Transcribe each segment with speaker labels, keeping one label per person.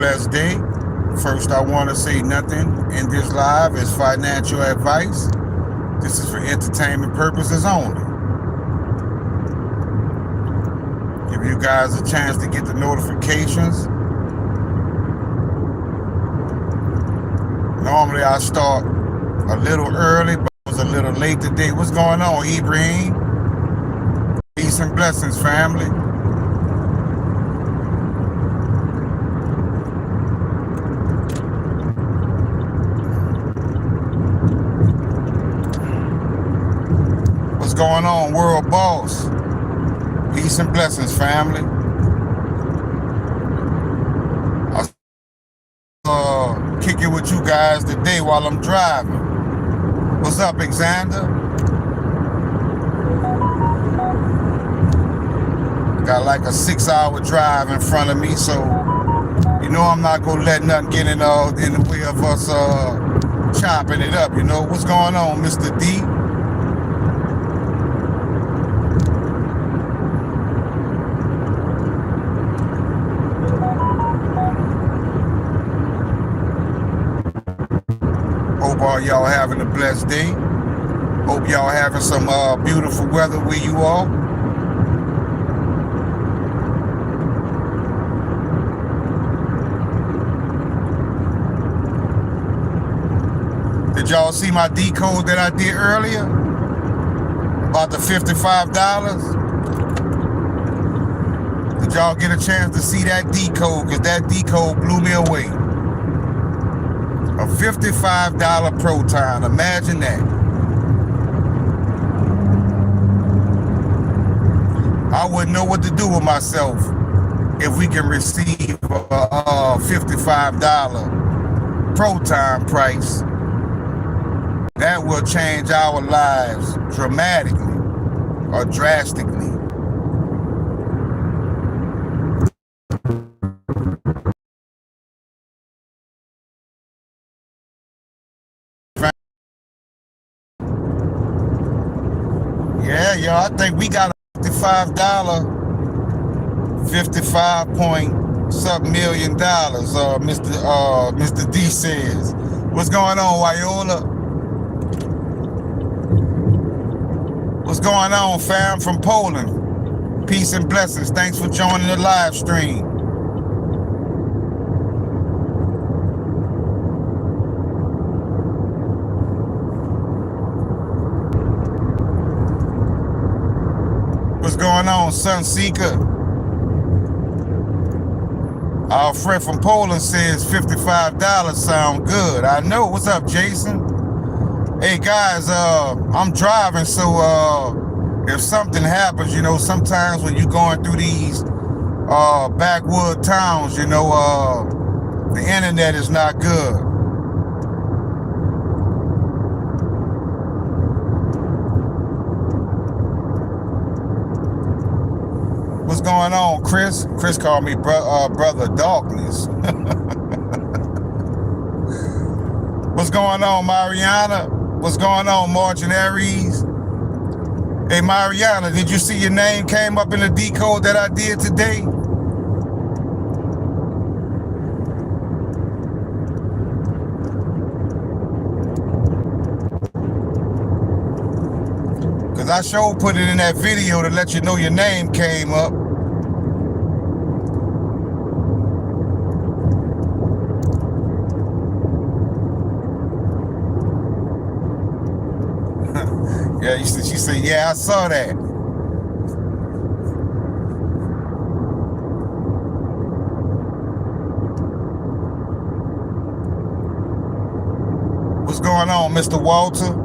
Speaker 1: Blessed day. First, I want to say nothing in this live is financial advice. This is for entertainment purposes only. Give you guys a chance to get the notifications. Normally, I start a little early, but I was a little late today. What's going on, Ibrahim? Peace and blessings, family. What's going on, World Boss? Peace and blessings, family. I'll kick it with you guys today while I'm driving. What's up, Alexander? Got like a 6-hour drive in front of me, so you know I'm not gonna let nothing get in the way of us chopping it up. You know what's going on, Mr. D? Hope all y'all having a blessed day. Hope y'all having some beautiful weather where you are. Did y'all see my decode that I did earlier? About the $55? Did y'all get a chance to see that decode? Because that decode blew me away. A $55 proton, imagine that. I wouldn't know what to do with myself if we can receive a $55 proton price. That will change our lives dramatically or drastically. Yeah, yo, I think we got a $55, 55-point-something million dollars, Mr. D says. What's going on, Wyola? What's going on, fam, from Poland? Peace and blessings. Thanks for joining the live stream. What's going on, Sunseeker? Our friend from Poland says $55 sound good. I know. What's up, Jason? Hey guys, I'm driving, so if something happens, you know, sometimes when you're going through these backwood towns, you know, the internet is not good. What's going on, Chris? Chris called me Brother Darkness. What's going on, Mariana? What's going on, Margin Aries? Hey, Mariana, did you see your name came up in the decode that I did today? Because I sure put it in that video to let you know your name came up. Yeah, she said, yeah, I saw that. What's going on, Mr. Walter?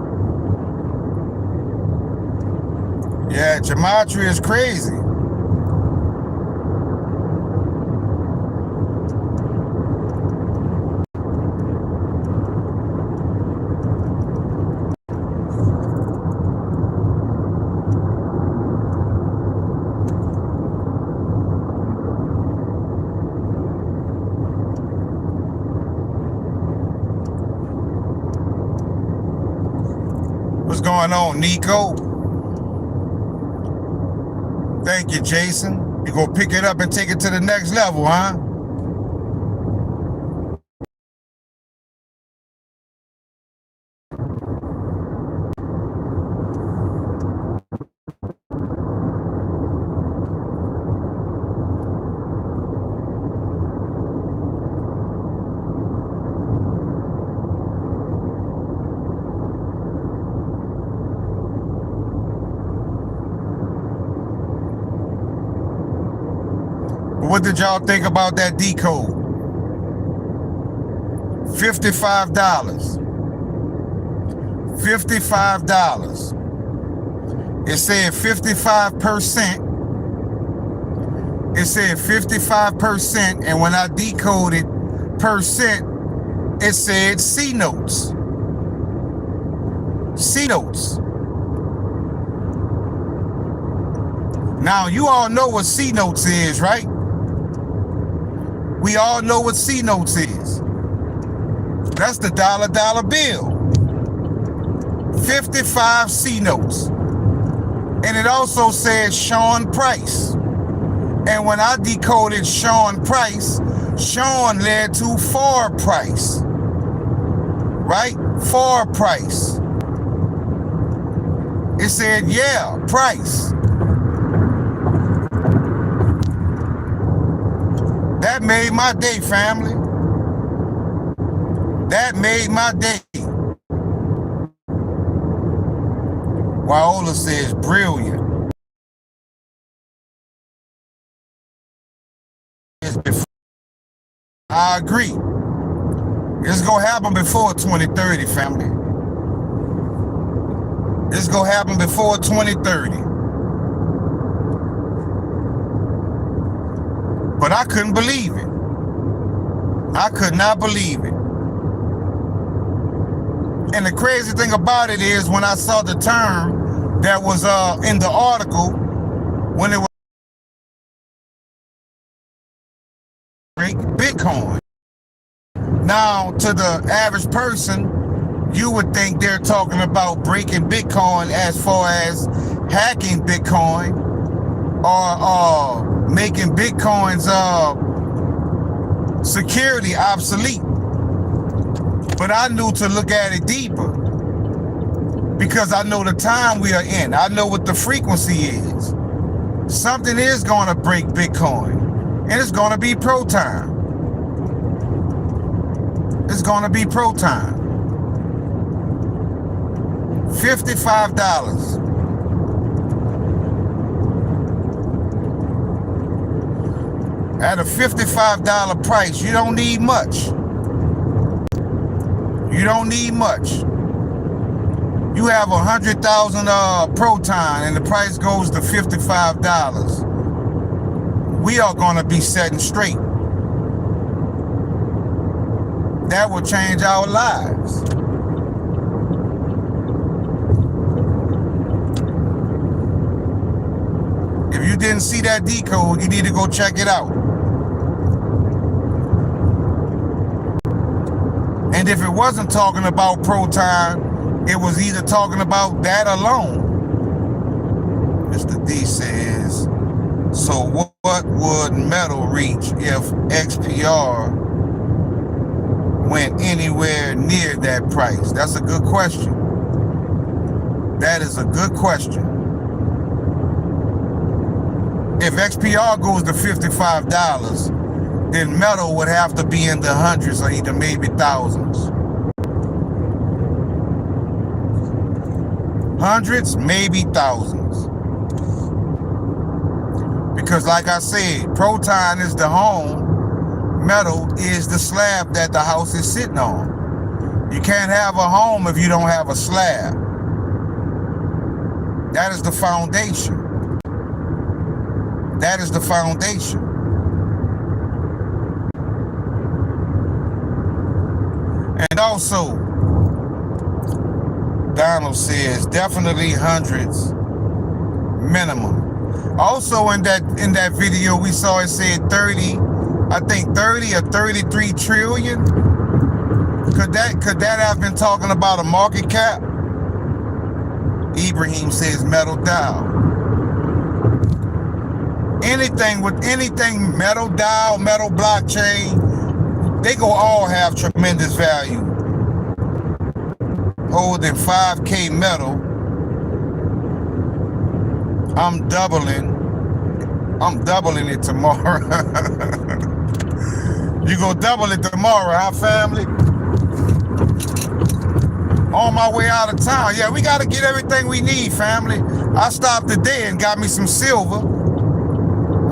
Speaker 1: Yeah, gematria is crazy. What's going on, Nico? Thank you, Jason. You gonna pick it up and take it to the next level, huh? What did y'all think about that decode? $55. $55. It said 55%. It said 55%, and when I decoded percent, it said C notes. C notes. Now, you all know what C notes is, right? We all know what C notes is. That's the dollar bill. 55 C notes. And it also says Sean Price. And when I decoded Sean Price, Sean led to for price. Right? For price. It said, yeah, price. That made my day, family. That made my day. Wyola says, brilliant. I agree. It's gonna happen before 2030, family. It's gonna happen before 2030. But I couldn't believe it. I could not believe it. And the crazy thing about it is when I saw the term that was in the article, when it was Bitcoin. Now, to the average person, you would think they're talking about breaking Bitcoin as far as hacking Bitcoin or making Bitcoin's security obsolete. But I knew to look at it deeper because I know the time we are in. I know what the frequency is. Something is going to break Bitcoin, and it's going to be pro time. It's going to be pro time. $55. At a $55 price, you don't need much. You don't need much. You have 100,000 proton and the price goes to $55. We are going to be setting straight. That will change our lives. If you didn't see that decode, you need to go check it out. And if it wasn't talking about proton, it was either talking about that alone. Mr. D says, so what would metal reach if XPR went anywhere near that price? That's a good question. That is a good question. If XPR goes to $55, then metal would have to be in the hundreds or either maybe thousands. Hundreds, maybe thousands. Because like I said, proton is the home, metal is the slab that the house is sitting on. You can't have a home if you don't have a slab. That is the foundation. That is the foundation. And also, Donald says definitely hundreds minimum. Also in that video we saw it said 30, I think 30 or 33 trillion. Could that have been talking about a market cap? Ibrahim says metal dial. Anything metal dial, metal blockchain, they go all have tremendous value. Holding 5K metal, I'm doubling it tomorrow. You go double it tomorrow, huh, family? On my way out of town. Yeah, we got to get everything we need, family. I stopped today and got me some silver.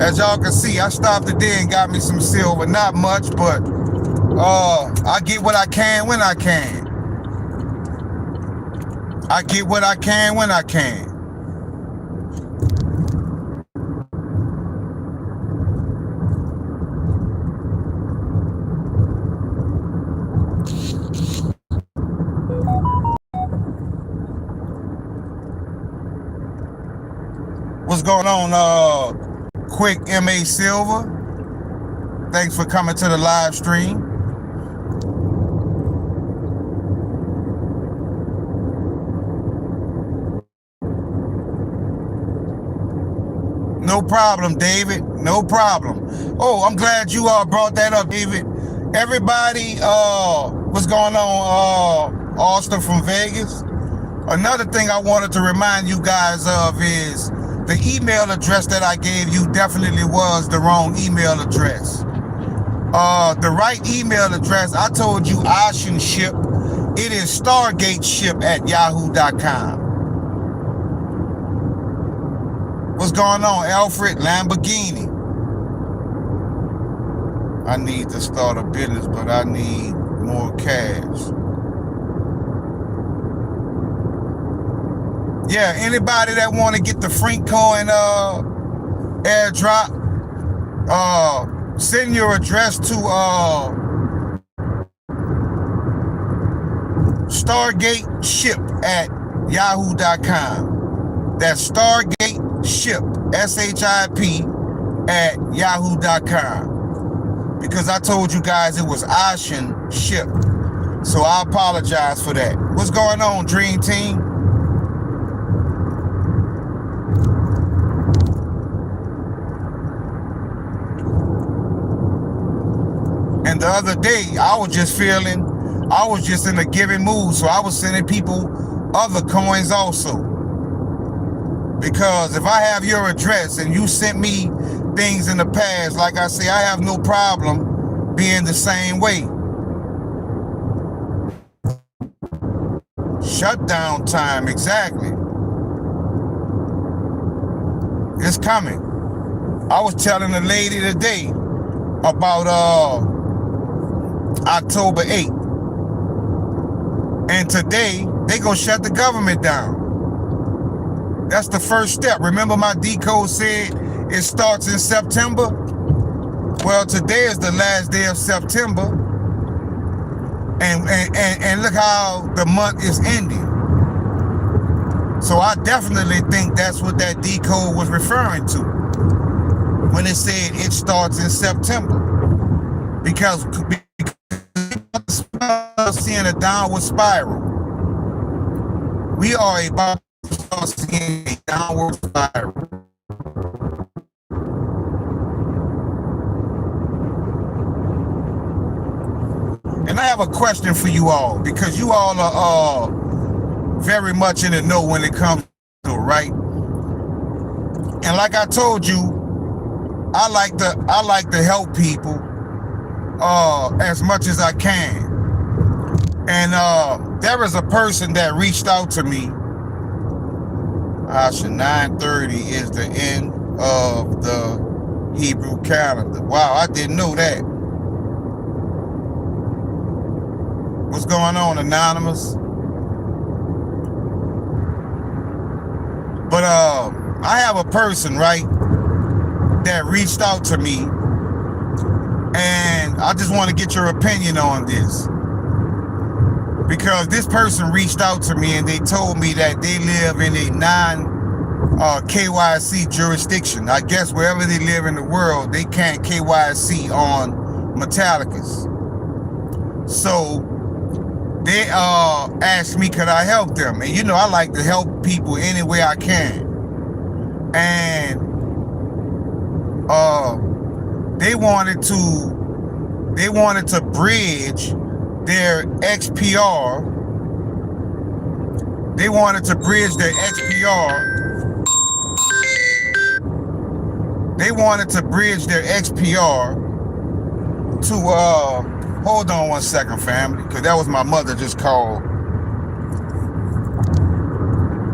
Speaker 1: As y'all can see, I stopped today and got me some silver. Not much, but I get what I can when I can. I get what I can when I can. What's going on, Quick MA Silver? Thanks for coming to the live stream. No problem, David. No problem. Oh, I'm glad you brought that up, David. Everybody, what's going on, Austin from Vegas? Another thing I wanted to remind you guys of is the email address that I gave you definitely was the wrong email address. The right email address, I told you Ocean Ship. It is stargateship@yahoo.com. What's going on, Alfred Lamborghini? I need to start a business, but I need more cash. Yeah, anybody that want to get the Frink Coin airdrop, send your address to stargateship@yahoo.com. That's stargateship, SHIP, @yahoo.com. Because I told you guys it was Ocean Ship. So I apologize for that. What's going on, Dream Team? And the other day, I was just in a giving mood, so I was sending people other coins also. Because if I have your address and you sent me things in the past, like I say, I have no problem being the same way. Shutdown time, exactly. It's coming. I was telling a lady today about October 8th. And today, they gonna shut the government down. That's the first step. Remember my decode said it starts in September? Well, today is the last day of September. And look how the month is ending. So I definitely think that's what that decode was referring to when it said it starts in September. Because seeing a downward spiral. We are about to start seeing a downward spiral. And I have a question for you all, because you all are very much in the know when it comes to it, right? And like I told you, I like to help people as much as I can. And there was a person that reached out to me. 9:30 is the end of the Hebrew calendar. Wow, I didn't know that. What's going on, Anonymous? But I have a person, right, that reached out to me, and I just want to get your opinion on this. Because this person reached out to me and they told me that they live in a non-KYC jurisdiction. I guess wherever they live in the world, they can't KYC on Metallicas. So they asked me, could I help them? And you know, I like to help people any way I can. And they wanted to bridge their XPR. They wanted to bridge their XPR. They wanted to bridge their XPR to hold on one second, family, because that was my mother just called.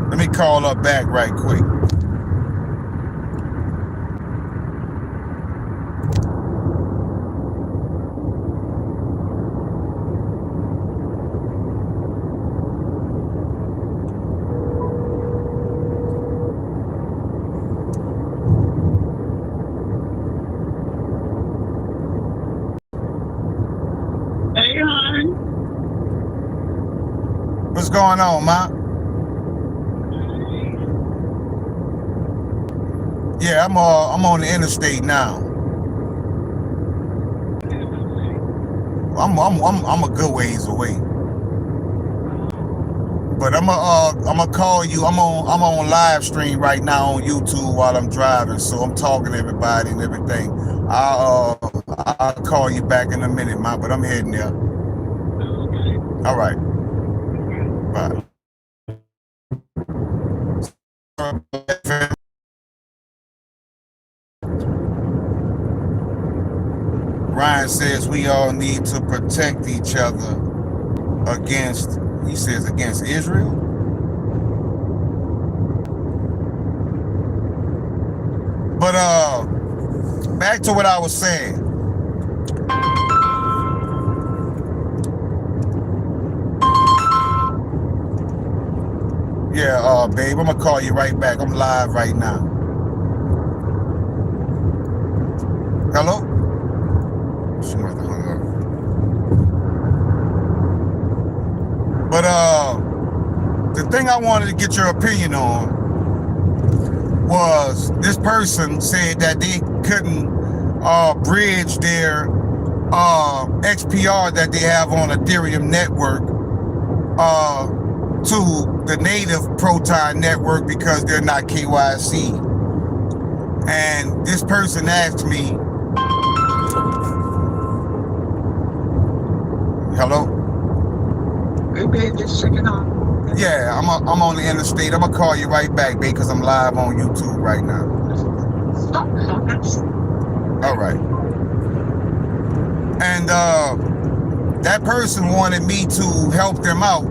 Speaker 1: Let me call her back right quick. What's going on, ma? Yeah, I'm on the interstate now. I'm a good ways away. But I'm gonna call you. I'm on live stream right now on YouTube while I'm driving, so I'm talking to everybody and everything. I'll call you back in a minute, ma. But I'm heading there. All right. Bye. Ryan says we all need to protect each other against. He says against Israel. But back to what I was saying. Yeah, babe, I'm gonna call you right back. I'm live right now. Hello? She must have hung up. But the thing I wanted to get your opinion on was this person said that they couldn't bridge their XPR that they have on Ethereum network to the native Proton network because they're not KYC. And this person asked me, hello?
Speaker 2: Hey, babe, just checking on.
Speaker 1: Yeah, I'm on the interstate. I'm gonna call you right back, babe, because I'm live on YouTube right now.
Speaker 2: Stop comments.
Speaker 1: All right. And that person wanted me to help them out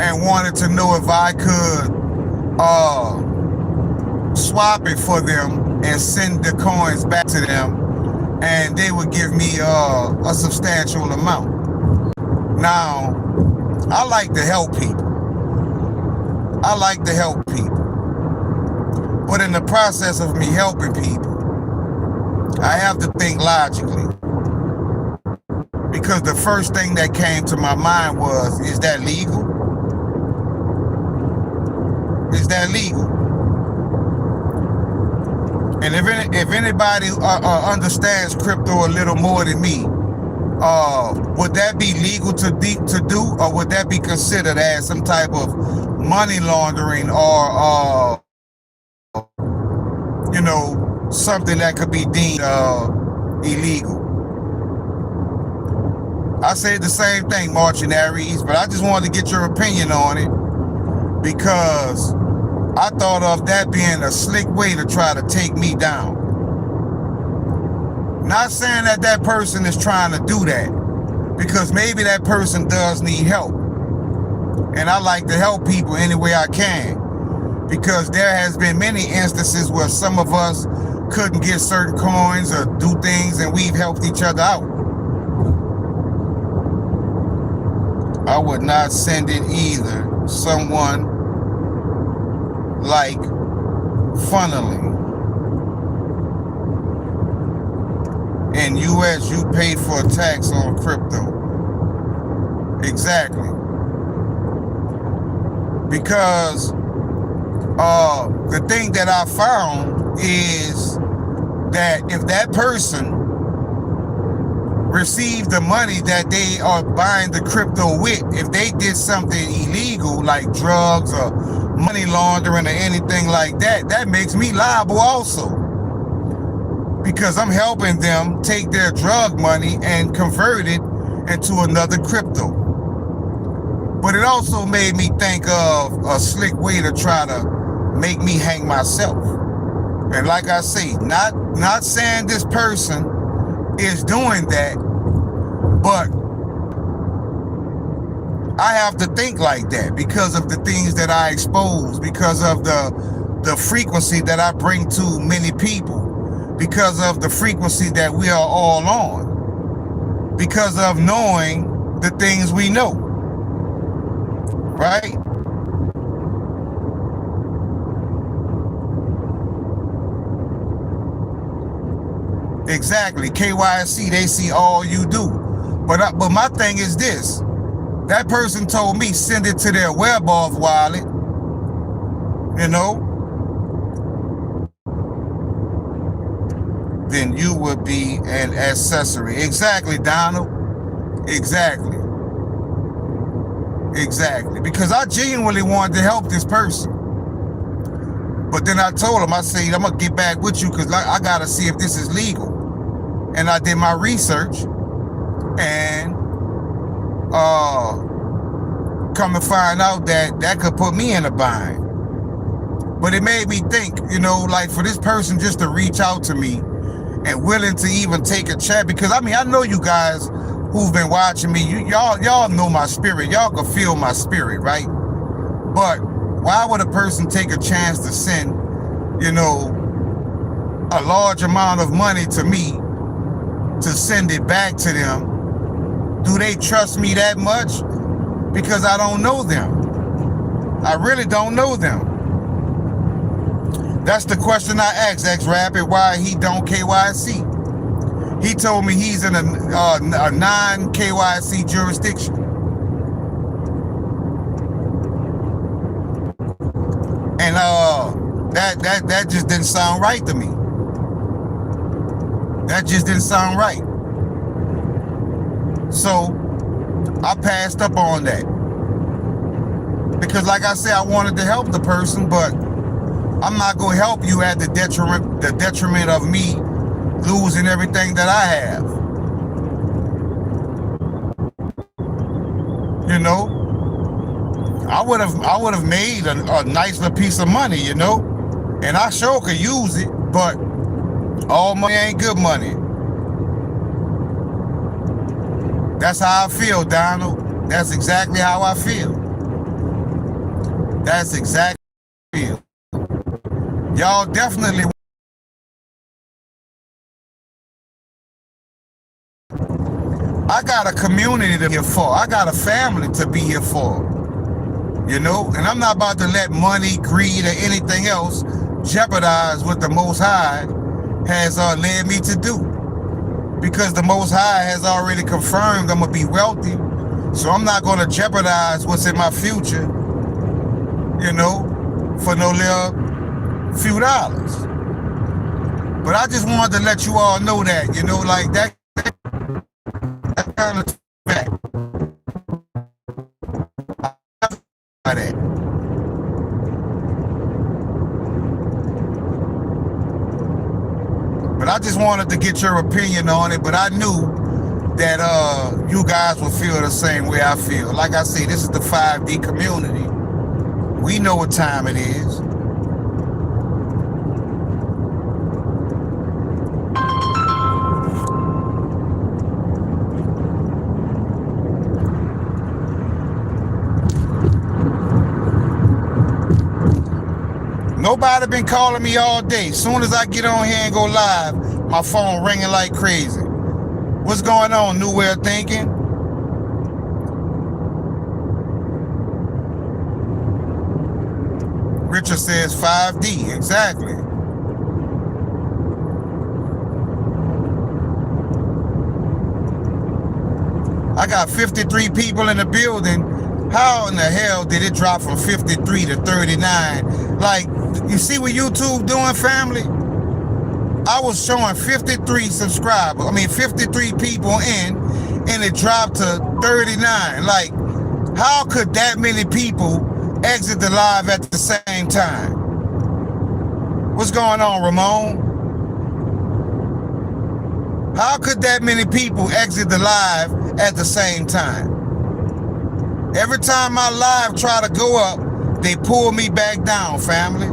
Speaker 1: and wanted to know if I could swap it for them and send the coins back to them, and they would give me a substantial amount. Now, I like to help people. I like to help people. But in the process of me helping people, I have to think logically. Because the first thing that came to my mind was, is that legal? Is that legal? And if anybody understands crypto a little more than me, would that be legal to do, or would that be considered as some type of money laundering, or something that could be deemed illegal? I said the same thing, Marching Aries, but I just wanted to get your opinion on it because I thought of that being a slick way to try to take me down. Not saying that that person is trying to do that, because maybe that person does need help. And I like to help people any way I can, because there has been many instances where some of us couldn't get certain coins or do things, and we've helped each other out. I would not send it either. Someone like funneling. In US, you pay for a tax on crypto. Exactly. Because the thing that I found is that if that person receive the money that they are buying the crypto with, if they did something illegal like drugs or money laundering or anything like that, that makes me liable also, because I'm helping them take their drug money and convert it into another crypto. But it also made me think of a slick way to try to make me hang myself. And like I say, not saying this person is doing that, but I have to think like that because of the things that I expose, because of the frequency that I bring to many people, because of the frequency that we are all on, because of knowing the things we know, right? Exactly. KYC, they see all you do. But my thing is this, that person told me send it to their WebOff wallet, you know, then you would be an accessory. Exactly, Donald. Exactly. Exactly. Because I genuinely wanted to help this person. But then I told him, I said, I'm going to get back with you because I got to see if this is legal. And I did my research and come to find out that that could put me in a bind. But it made me think, you know, like for this person just to reach out to me and willing to even take a chat, because I mean, I know you guys who've been watching me, y'all know my spirit. Y'all can feel my spirit, right? But why would a person take a chance to send, you know, a large amount of money to me to send it back to them? Do they trust me that much? Because I don't know them. I really don't know them. That's the question I asked X-Rapid, why he don't KYC. He told me he's in a non-KYC jurisdiction. And that just didn't sound right to me. That just didn't sound right. So I passed up on that. Because like I said, I wanted to help the person, but I'm not going to help you at the detriment of me losing everything that I have. You know, I would have made a nice little piece of money, you know, and I sure could use it, but all money ain't good money. That's how I feel, Donald. That's exactly how I feel. That's exactly how I feel. Y'all definitely. I got a community to be here for. I got a family to be here for. You know, and I'm not about to let money, greed, or anything else jeopardize what the Most High has led me to do. Because the Most High has already confirmed I'm going to be wealthy. So I'm not going to jeopardize what's in my future, you know, for no little few dollars. But I just wanted to let you all know that, you know, like that kind of back. That. But I just wanted to get your opinion on it, but I knew that you guys will feel the same way I feel. Like I say, this is the 5D community. We know what time it is. Nobody been calling me all day. Soon as I get on here and go live, my phone ringing like crazy. What's going on, New Way of Thinking? Richard says 5D, exactly. I got 53 people in the building. How in the hell did it drop from 53 to 39? Like, you see what YouTube doing, family? I was showing 53 subscribers, 53 people in, and it dropped to 39. Like, how could that many people exit the live at the same time? What's going on, Ramon? How could that many people exit the live at the same time? Every time my live try to go up, they pull me back down, family.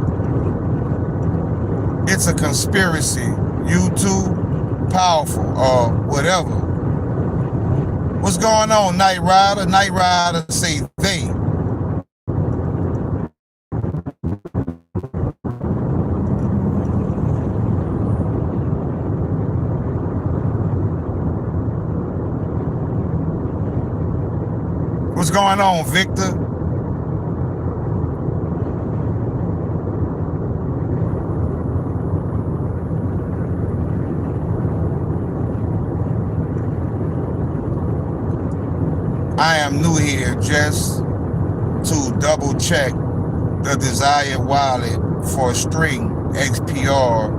Speaker 1: It's a conspiracy. YouTube, powerful, or whatever. What's going on, Night Rider? Night Rider say they. What's going on, Victor? I am new here just to double check the desired wallet for string XPR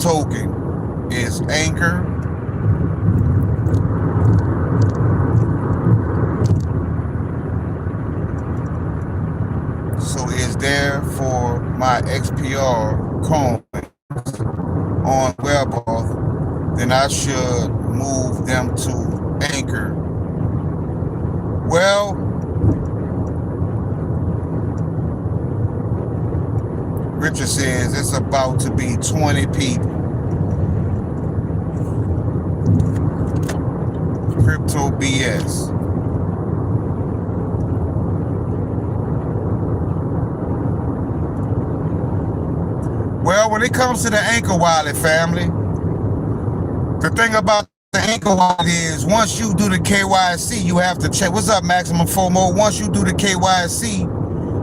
Speaker 1: token is Anchor. So is there for my XPR coin on WebAuth, then I should move them to Anchor. Well, Richard says it's about to be 20 people. Crypto BS. Well, when it comes to the Anchor wallet, family, the thing about the Anchor wallet is once you do the KYC, you have to check. What's up, Maximum FOMO? Once you do the KYC,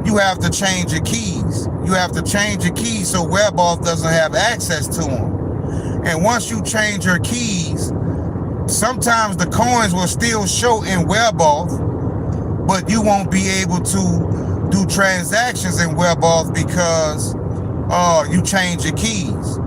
Speaker 1: you have to change your keys. You have to change your keys so WebAuth doesn't have access to them. And once you change your keys, sometimes the coins will still show in WebAuth, but you won't be able to do transactions in WebAuth because you change your keys.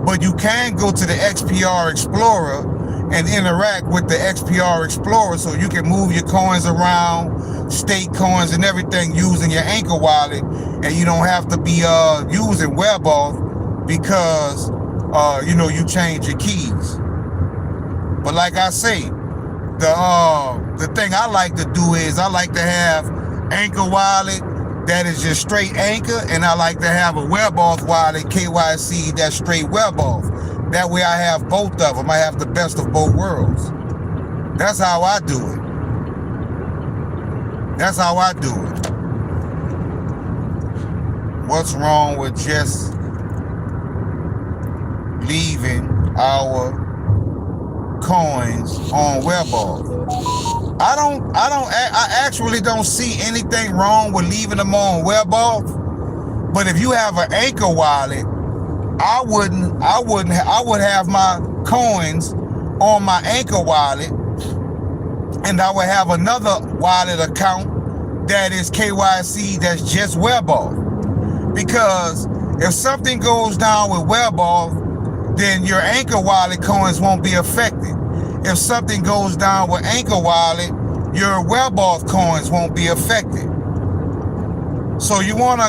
Speaker 1: But you can go to the XPR Explorer and interact with the XPR Explorer so you can move your coins around, stake coins and everything using your Anchor wallet, and you don't have to be using WebAuth because you change your keys. But like I say, the thing I like to do is I like to have Anchor wallet that is just straight Anchor, and I like to have a WebAuth wallet KYC that's straight WebAuth. That way I have both of them. I have the best of both worlds. That's how I do it. That's how I do it. What's wrong with just leaving our coins on WebAuth? I actually don't see anything wrong with leaving them on WebAuth. But if you have an Anchor wallet, I would have my coins on my Anchor wallet, and I would have another wallet account that is KYC that's just WebAuth. Because if something goes down with WebAuth, then your Anchor wallet coins won't be affected. If something goes down with Anchor wallet, your WebAuth coins won't be affected. So you wanna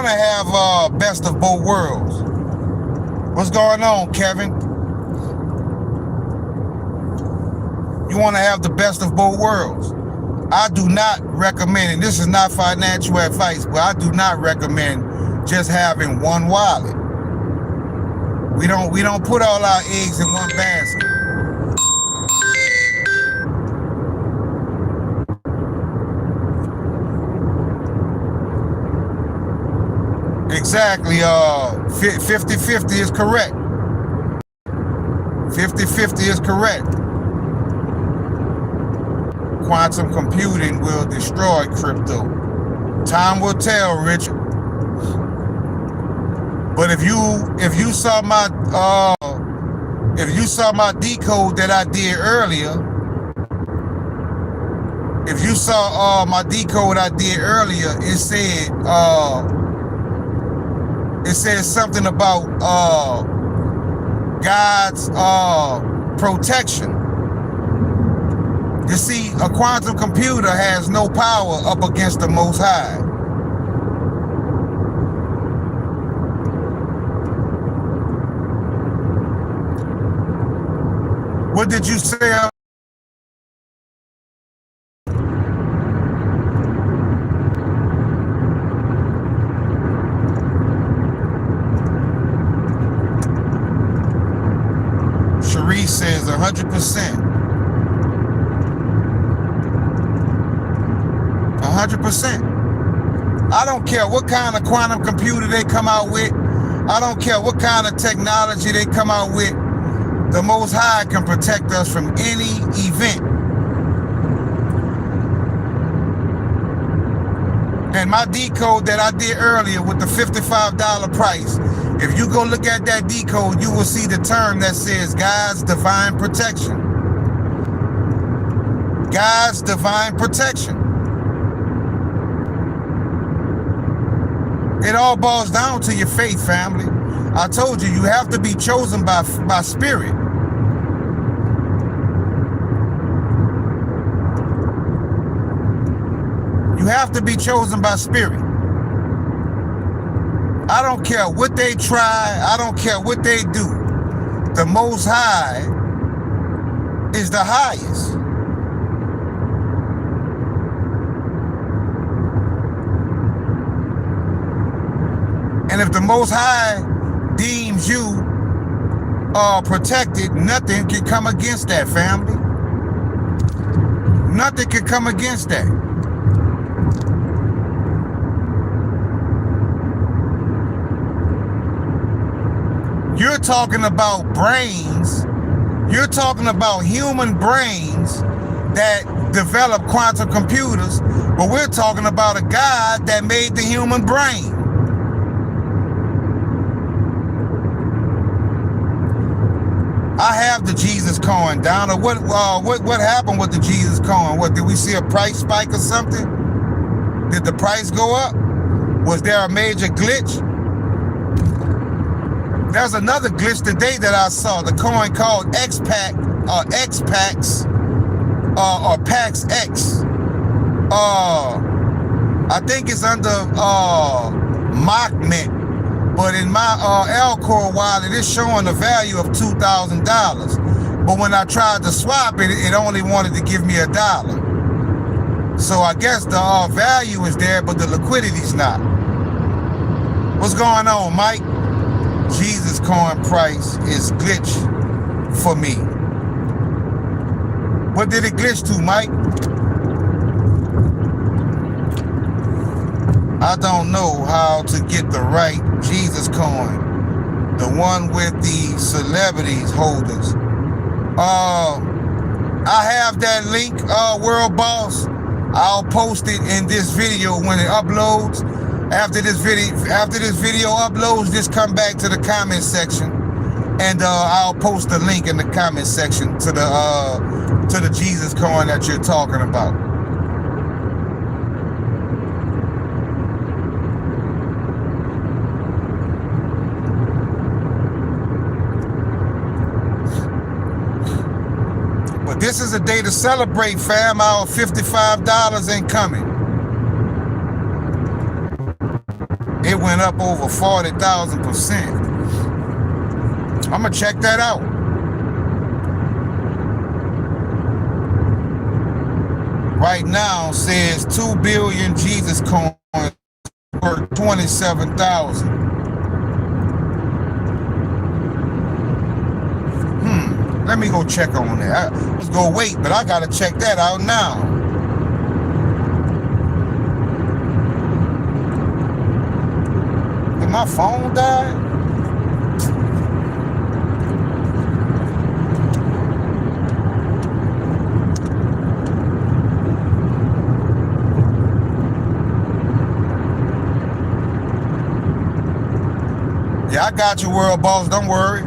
Speaker 1: have best of both worlds. What's going on, Kevin? You want to have the best of both worlds. I do not recommend, and this is not financial advice, but I do not recommend just having one wallet. We don't put all our eggs in one basket. Exactly, 50-50 is correct. 50-50 is correct. Quantum computing will destroy crypto. Time will tell, Richard. But if you saw my decode that I did earlier, if you saw my decode I did earlier, it says something about God's protection. You see, a quantum computer has no power up against the Most High. What did you say? Cherie says 100%. 100%. I don't care what kind of quantum computer they come out with. I don't care what kind of technology they come out with. The Most High can protect us from any event. And my decode that I did earlier with the $55 price, if you go look at that decode, you will see the term that says God's divine protection. God's divine protection. It all boils down to your faith, family. I told you, you have to be chosen by spirit. You have to be chosen by spirit. I don't care what they try. I don't care what they do. The Most High is the highest. And if the Most High deems you protected, nothing can come against that, family. Nothing can come against that. You're talking about brains. You're talking about human brains that develop quantum computers, but we're talking about a God that made the human brain. I have the Jesus coin down. Or what happened with the Jesus coin? What, did we see a price spike or something? Did the price go up? Was there a major glitch? There's another glitch today that I saw. The coin called XPAC or XPAX or PAX X. I think it's under mock mint. But in my Alcor wallet, it's showing a value of $2,000. But when I tried to swap it, it only wanted to give me $1. So I guess the value is there, but the liquidity's not. What's going on, Mike? Jesus coin price is glitch for me. What did it glitch to, Mike? I don't know how to get the right Jesus coin, the one with the celebrities holders. I have that link, World Boss. I'll post it in this video when it uploads. After this video uploads, just come back to the comment section, and I'll post the link in the comment section to the Jesus coin that you're talking about. But this is a day to celebrate, fam. Our $55 ain't coming. It went up over 40,000%. I'm gonna check that out. Right now says 2 billion Jesus coins worth 27,000. Let me go check on that. I was gonna wait, but I gotta check that out now. Did my phone die? Yeah, I got you, World Boss. Don't worry.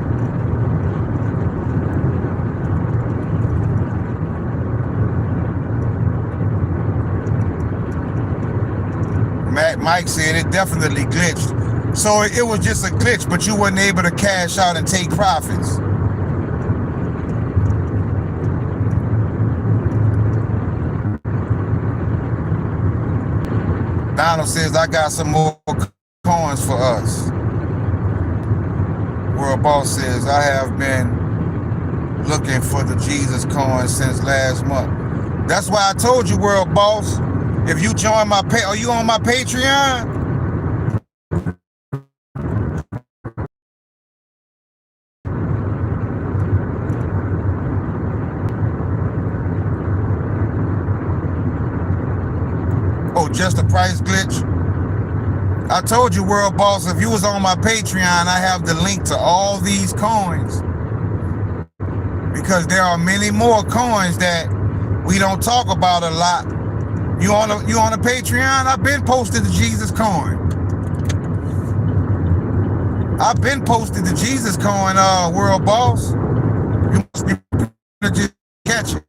Speaker 1: Mike said it definitely glitched. So it was just a glitch, but you weren't able to cash out and take profits. Donald says, I got some more coins for us. World Boss says, I have been looking for the Jesus coin since last month. That's why I told you, World Boss. If you join my are you on my Patreon? Oh, just a price glitch? I told you, World Boss, if you was on my Patreon, I have the link to all these coins. Because there are many more coins that we don't talk about a lot. You on a Patreon? I've been posted the Jesus coin. I've been posted the Jesus coin, World Boss. You must be just catch it.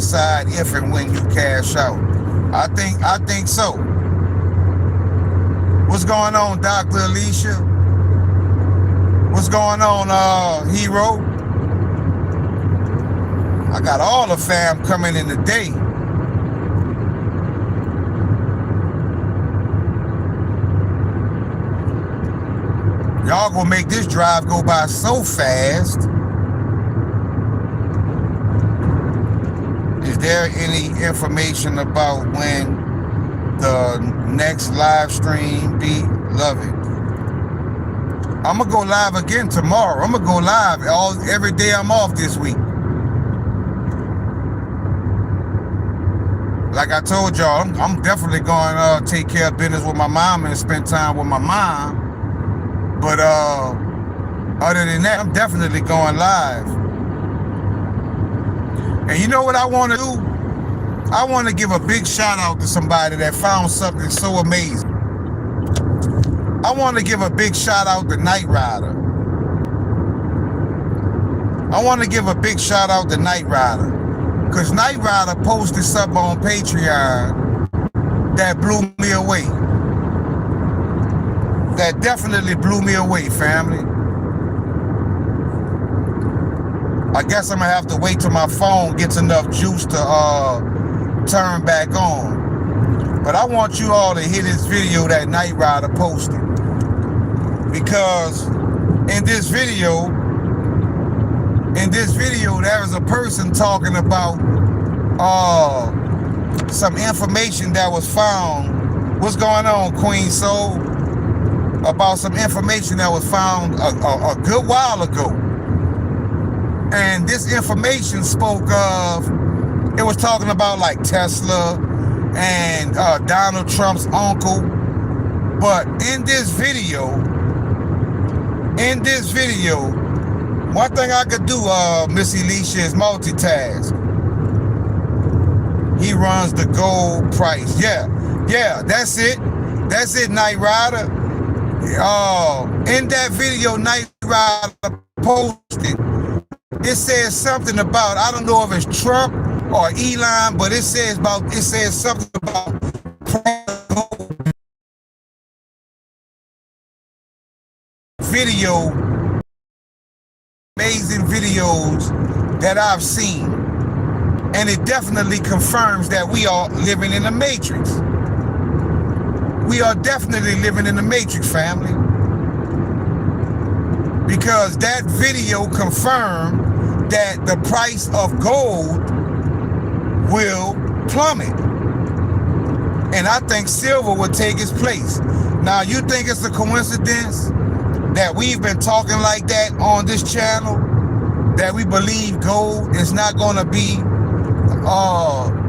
Speaker 1: decide if and when you cash out. I think so. What's going on, Dr. Alicia? What's going on, Hero? I got all the fam coming in today. Y'all gonna make this drive go by so fast. Is there any information about when the next live stream be? Love it. I'm gonna go live again tomorrow. I'm gonna go live every day I'm off this week. Like I told y'all, I'm definitely going to take care of business with my mom and spend time with my mom. But other than that, I'm definitely going live. And you know what I want to do? I want to give a big shout out to somebody that found something so amazing. I want to give a big shout out to Night Rider. I want to give a big shout out to Night Rider. Because Night Rider posted something on Patreon that blew me away. That definitely blew me away, family. I guess I'm gonna have to wait till my phone gets enough juice to turn back on. But I want you all to hear this video that Night Rider posted. Because in this video, there is a person talking about some information that was found. What's going on, Queen Soul? About some information that was found a good while ago. And this information spoke of, it was talking about like Tesla and Donald Trump's uncle. But in this video, one thing I could do, Miss Alicia, is multitask. He runs the gold price. Yeah, that's it. That's it, Night Rider. In that video, Night Rider posted, it says something about, I don't know if it's Trump or Elon, but it says something about video, amazing videos that I've seen. And it definitely confirms that we are living in the Matrix. We are definitely living in the Matrix, family. Because that video confirmed that the price of gold will plummet. And I think silver will take its place. Now, you think it's a coincidence that we've been talking like that on this channel? That we believe gold is not going to be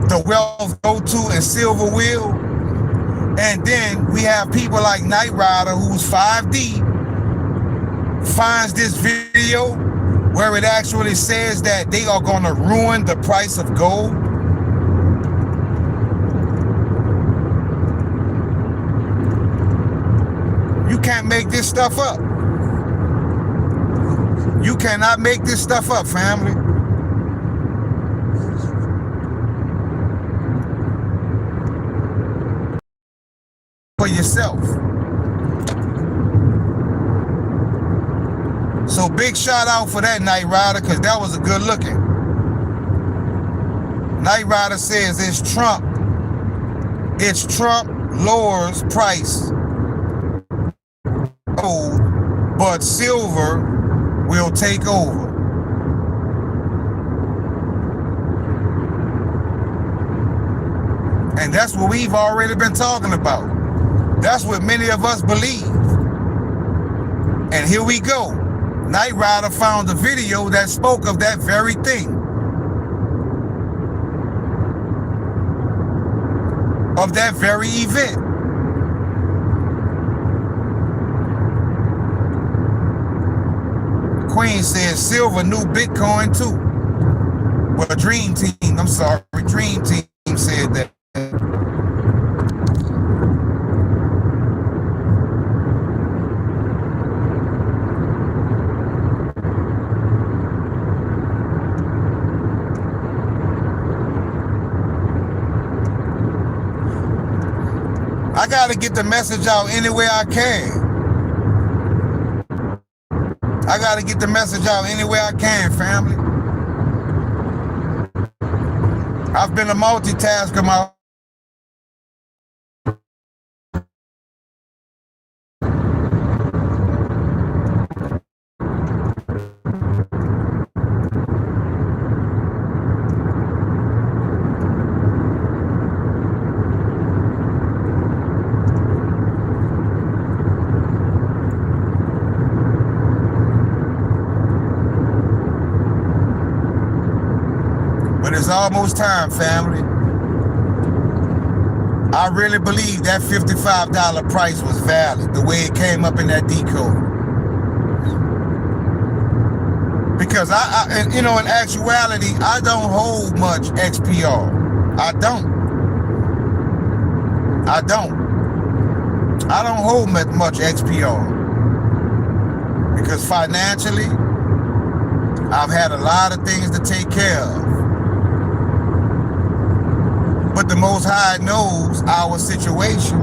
Speaker 1: the wealth go-to and silver will? And then we have people like Night Rider, who's 5D, finds this video where it actually says that they are going to ruin the price of gold. You can't make this stuff up. You cannot make this stuff up, family. For yourself. So big shout out for that, Night Rider, because that was a good looking. Night Rider says it's Trump lowers price gold, but silver will take over. And that's what we've already been talking about. That's what many of us believe. And here we go. Night Rider found a video that spoke of that very thing. Of that very event. Queen says silver new Bitcoin too. Well, Dream Team said that. I gotta get the message out any way I can. I gotta get the message out any way I can, family. I've been a multitasker my But it's almost time, family. I really believe that $55 price was valid, the way it came up in that decode. Because I in actuality, I don't hold much XPR. I don't hold much XPR. Because financially, I've had a lot of things to take care of. But the Most High knows our situation.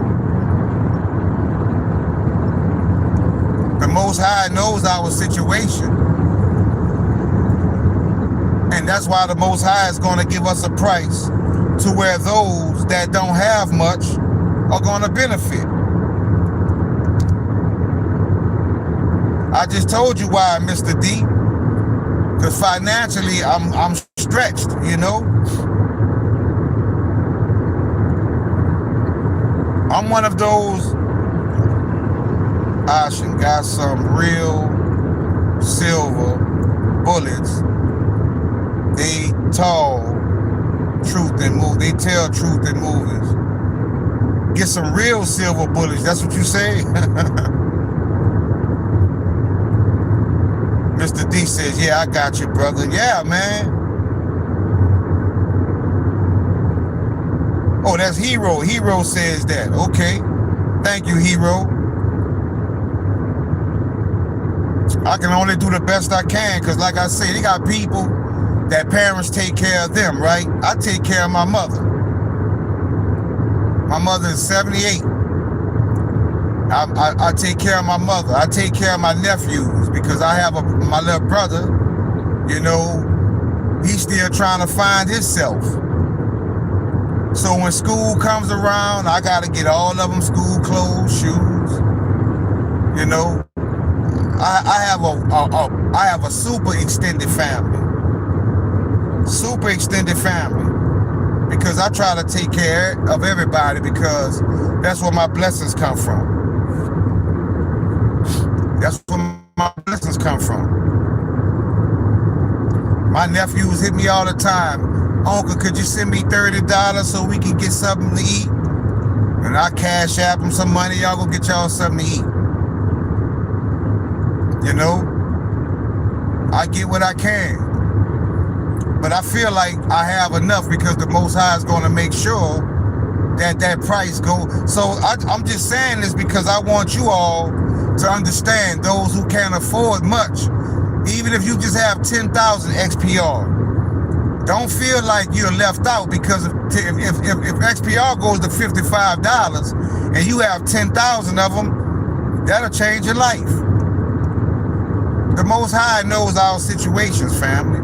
Speaker 1: The Most High knows our situation. And that's why the Most High is going to give us a price to where those that don't have much are going to benefit. I just told you why, Mr. D. Because financially, I'm stretched, you know. I'm one of those. Ashen got some real silver bullets. They tell truth in movies. They tell truth in movies. Get some real silver bullets. That's what you say. Mr. D says, "Yeah, I got you, brother." Yeah, man. Oh, that's Hero. Hero says that. Okay. Thank you, Hero. I can only do the best I can because, like I say, they got people that parents take care of them, right? I take care of my mother. My mother is 78. I take care of my mother. I take care of my nephews because I have my little brother, you know, he's still trying to find himself. So when school comes around, I got to get all of them school clothes, shoes. You know, I have a super extended family. Super extended family. Because I try to take care of everybody because that's where my blessings come from. That's where my blessings come from. My nephews hit me all the time. "Uncle, could you send me $30 so we can get something to eat?" And I cash app them some money. "Y'all go get y'all something to eat." You know, I get what I can. But I feel like I have enough because the Most High is going to make sure that that price goes. So I'm just saying this because I want you all to understand, those who can't afford much, even if you just have 10,000 XPR. Don't feel like you're left out because if XPR goes to $55 and you have 10,000 of them, that'll change your life. The Most High knows our situations, family.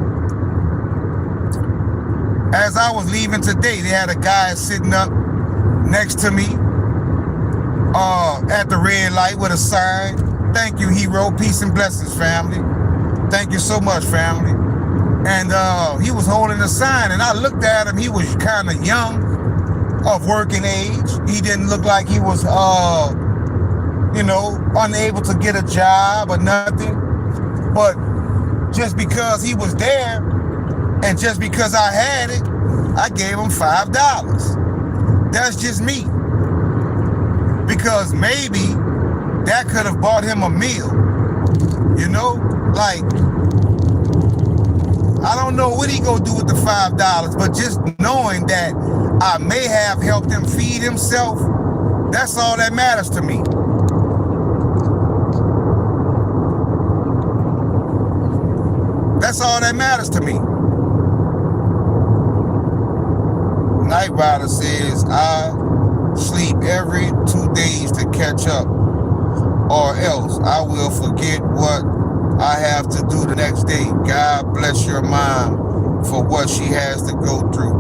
Speaker 1: As I was leaving today, they had a guy sitting up next to me at the red light with a sign. "Thank you, Hero. Peace and blessings, family." Thank you so much, family. And he was holding a sign, and I looked at him. He was kind of young, of working age. He didn't look like he was, you know, unable to get a job or nothing. But just because he was there, and just because I had it, I gave him $5. That's just me. Because maybe that could have bought him a meal. You know, like, I don't know what he gonna do with the $5, but just knowing that I may have helped him feed himself, that's all that matters to me. That's all that matters to me. Night Rider says, "I sleep every 2 days to catch up, or else I will forget what I have to do the next day. God bless your mom for what she has to go through.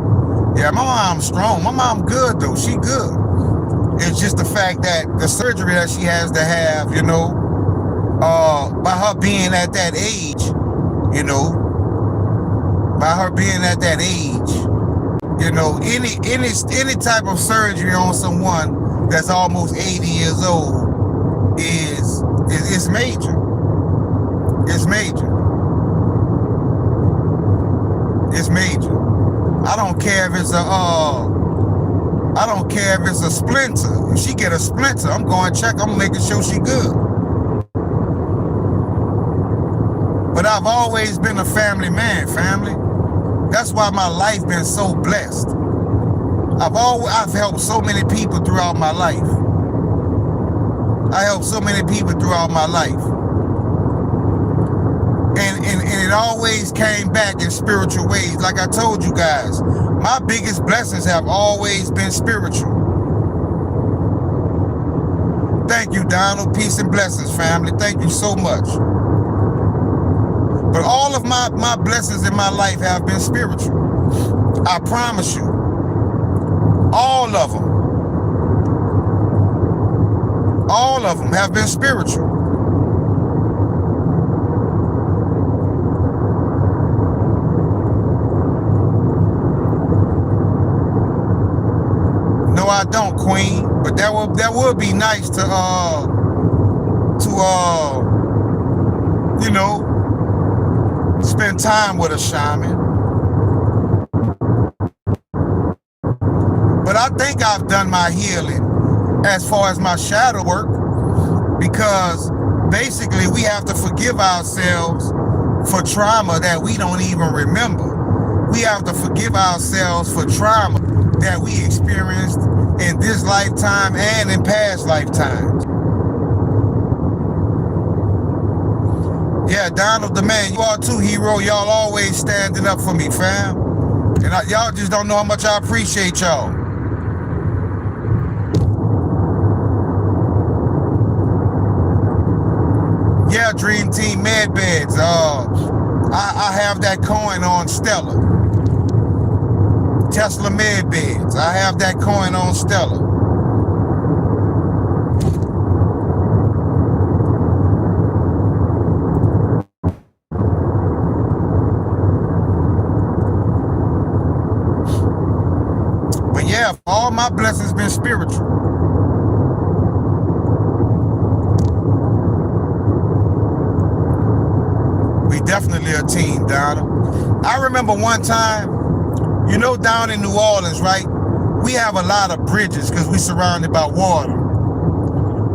Speaker 1: Yeah, my mom's strong. My mom good though. She good. It's just the fact that the surgery that she has to have, you know, by her being at that age, you know, by her being at that age, you know, any type of surgery on someone that's almost 80 years old is major. It's major. It's major. I don't care if it's a splinter. If she get a splinter, I'm going to check. I'm making sure she good. But I've always been a family man, family. That's why my life been so blessed. I've helped so many people throughout my life. I helped so many people throughout my life. And it always came back in spiritual ways. Like I told you guys, my biggest blessings have always been spiritual. Thank you, Donald. Peace and blessings, family. Thank you so much. But all of my blessings in my life have been spiritual. I promise you. All of them. All of them have been spiritual. No, I don't, Queen. But that would be nice to you know, spend time with a shaman. But I think I've done my healing as far as my shadow work, because basically we have to forgive ourselves for trauma that we don't even remember. We have to forgive ourselves for trauma that we experienced in this lifetime and in past lifetimes. Yeah, Donald the man, you are too, hero. Y'all always standing up for me, fam. And y'all just don't know how much I appreciate y'all. Yeah, Dream Team Med Beds. I have that coin on Stellar. Tesla Med Beds. I have that coin on Stellar. But yeah, all my blessings been spiritual. Definitely a team, Donald. I remember one time, you know, down in New Orleans, right? We have a lot of bridges because we're surrounded by water.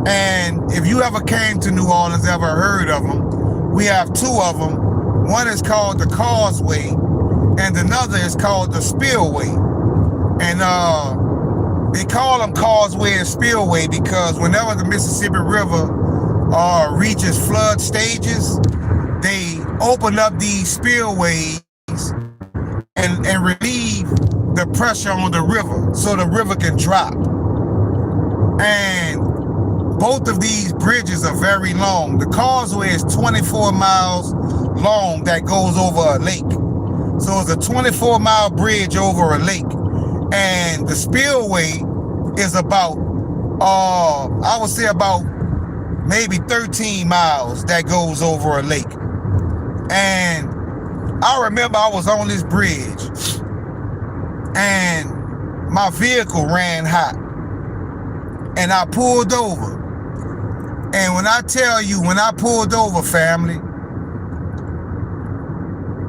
Speaker 1: And if you ever came to New Orleans, ever heard of them, we have two of them. One is called the Causeway, and another is called the Spillway. And they call them Causeway and Spillway because whenever the Mississippi River reaches flood stages, they open up these spillways and relieve the pressure on the river so the river can drop. And both of these bridges are very long. The Causeway is 24 miles long that goes over a lake. So it's a 24-mile bridge over a lake. And the Spillway is about, I would say about maybe 13 miles that goes over a lake. And I remember I was on this bridge and my vehicle ran hot and I pulled over. And when I tell you, when I pulled over, family,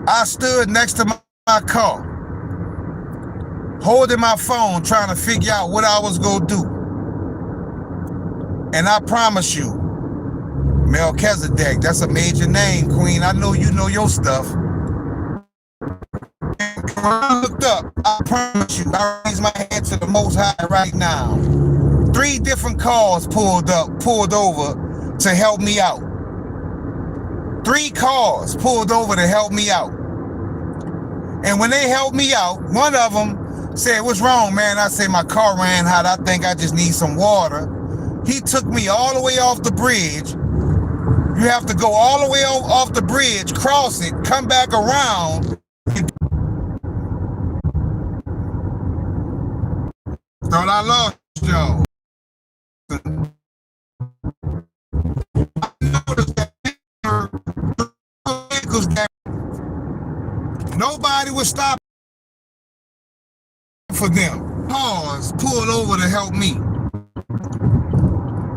Speaker 1: I stood next to my car, holding my phone, trying to figure out what I was gonna do. And I promise you, Melchizedek, that's a major name, Queen. I know you know your stuff. And when I looked up, I promise you, I raised my hand to the Most High right now. 3 different cars pulled over to help me out. 3 cars pulled over to help me out. And when they helped me out, one of them Said, what's wrong, man? I say, my car ran hot. I think I just need some water. He took me all the way off the bridge. You have to go all the way off the bridge, cross it, come back around. Thought I lost y'all. Nobody would stop for them. Pause, pulled over to help me.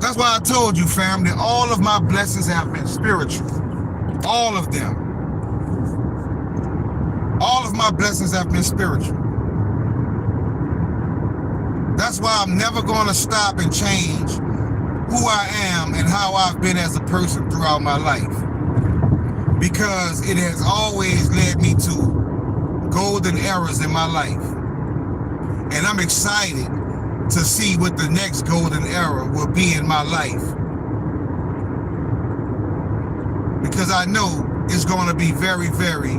Speaker 1: That's why I told you, family, all of my blessings have been spiritual. All of them. All of my blessings have been spiritual. That's why I'm never going to stop and change who I am and how I've been as a person throughout my life. Because it has always led me to golden eras in my life. And I'm excited to see what the next golden era will be in my life. Because I know it's going to be very, very,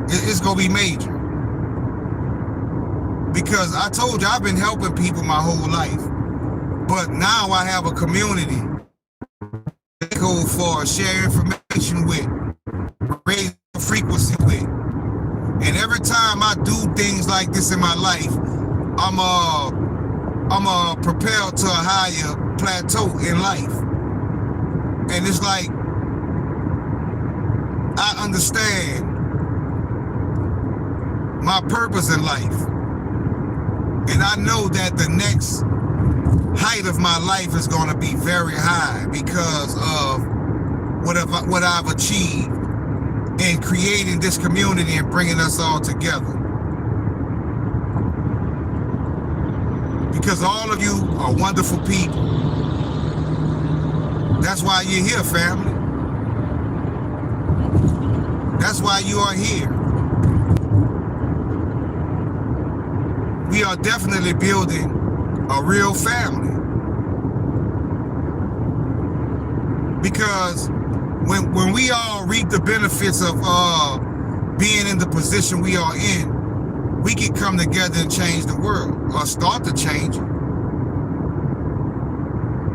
Speaker 1: it's going to be major. Because I told you, I've been helping people my whole life. But now I have a community code for share information with, raise frequency with. And every time I do things like this in my life, I'm propelled to a higher plateau in life. And it's like, I understand my purpose in life. And I know that the next height of my life is going to be very high because of what I've achieved in creating this community and bringing us all together. Because all of you are wonderful people. That's why you're here, family. That's why you are here. We are definitely building a real family. Because when we all reap the benefits of being in the position we are in, we can come together and change the world, or start to change it.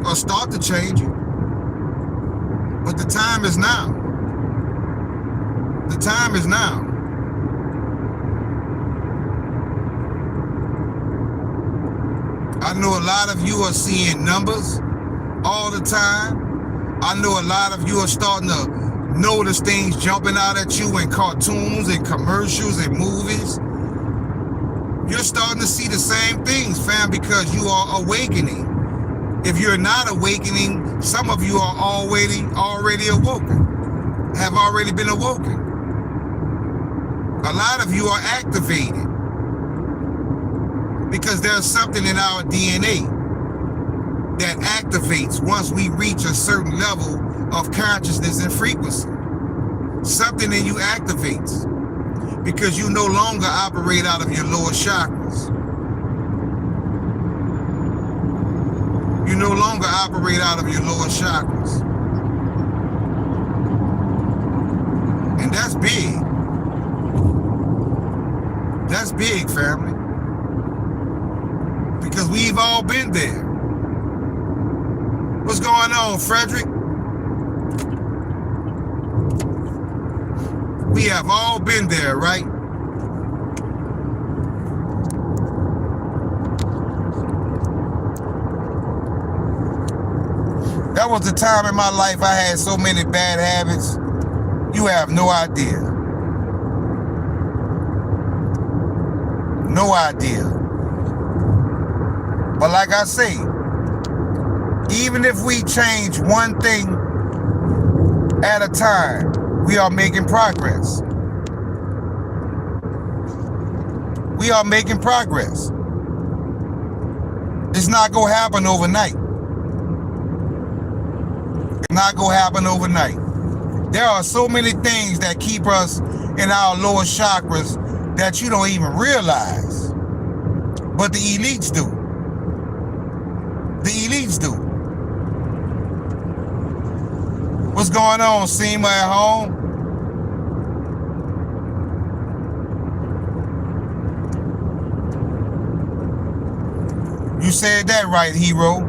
Speaker 1: Or start to change it. But the time is now. The time is now. I know a lot of you are seeing numbers all the time. I know a lot of you are starting to notice things jumping out at you in cartoons and commercials and movies. You're starting to see the same things, fam, because you are awakening. If you're not awakening, some of you are already awoken, have already been awoken. A lot of you are activated because there's something in our DNA that activates once we reach a certain level of consciousness and frequency. Something in you activates because you no longer operate out of your lower chakras. You no longer operate out of your lower chakras. And that's big. That's big, family. Because we've all been there. What's going on, Frederick? We have all been there, right? That was the time in my life I had so many bad habits. You have no idea. No idea. But like I say, even if we change one thing at a time, we are making progress. We are making progress. It's not going to happen overnight. It's not going to happen overnight. There are so many things that keep us in our lower chakras that you don't even realize. But the elites do. The elites do. What's going on, Seema at home? You said that right, hero.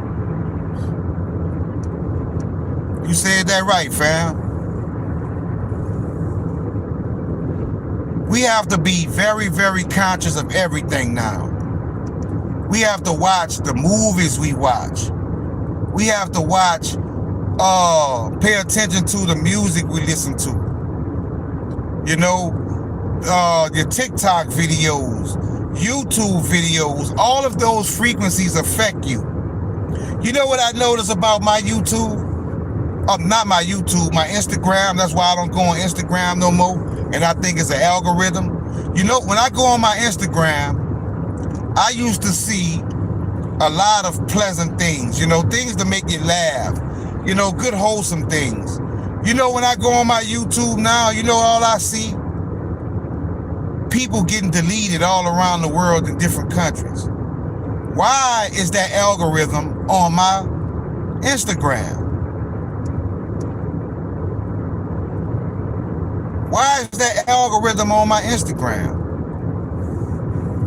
Speaker 1: You said that right, fam. We have to be very, very conscious of everything now. We have to watch the movies we watch. We have to watch, pay attention to the music we listen to. You know, your TikTok videos, YouTube videos, all of those frequencies affect you. You know what I notice about my YouTube? Not my YouTube, my Instagram. That's why I don't go on Instagram no more. And I think it's an algorithm. You know, when I go on my Instagram, I used to see a lot of pleasant things, you know, things to make you laugh, you know, good wholesome things. You know, when I go on my YouTube now, you know, all I see? People getting deleted all around the world in different countries. Why is that algorithm on my Instagram? Why is that algorithm on my Instagram?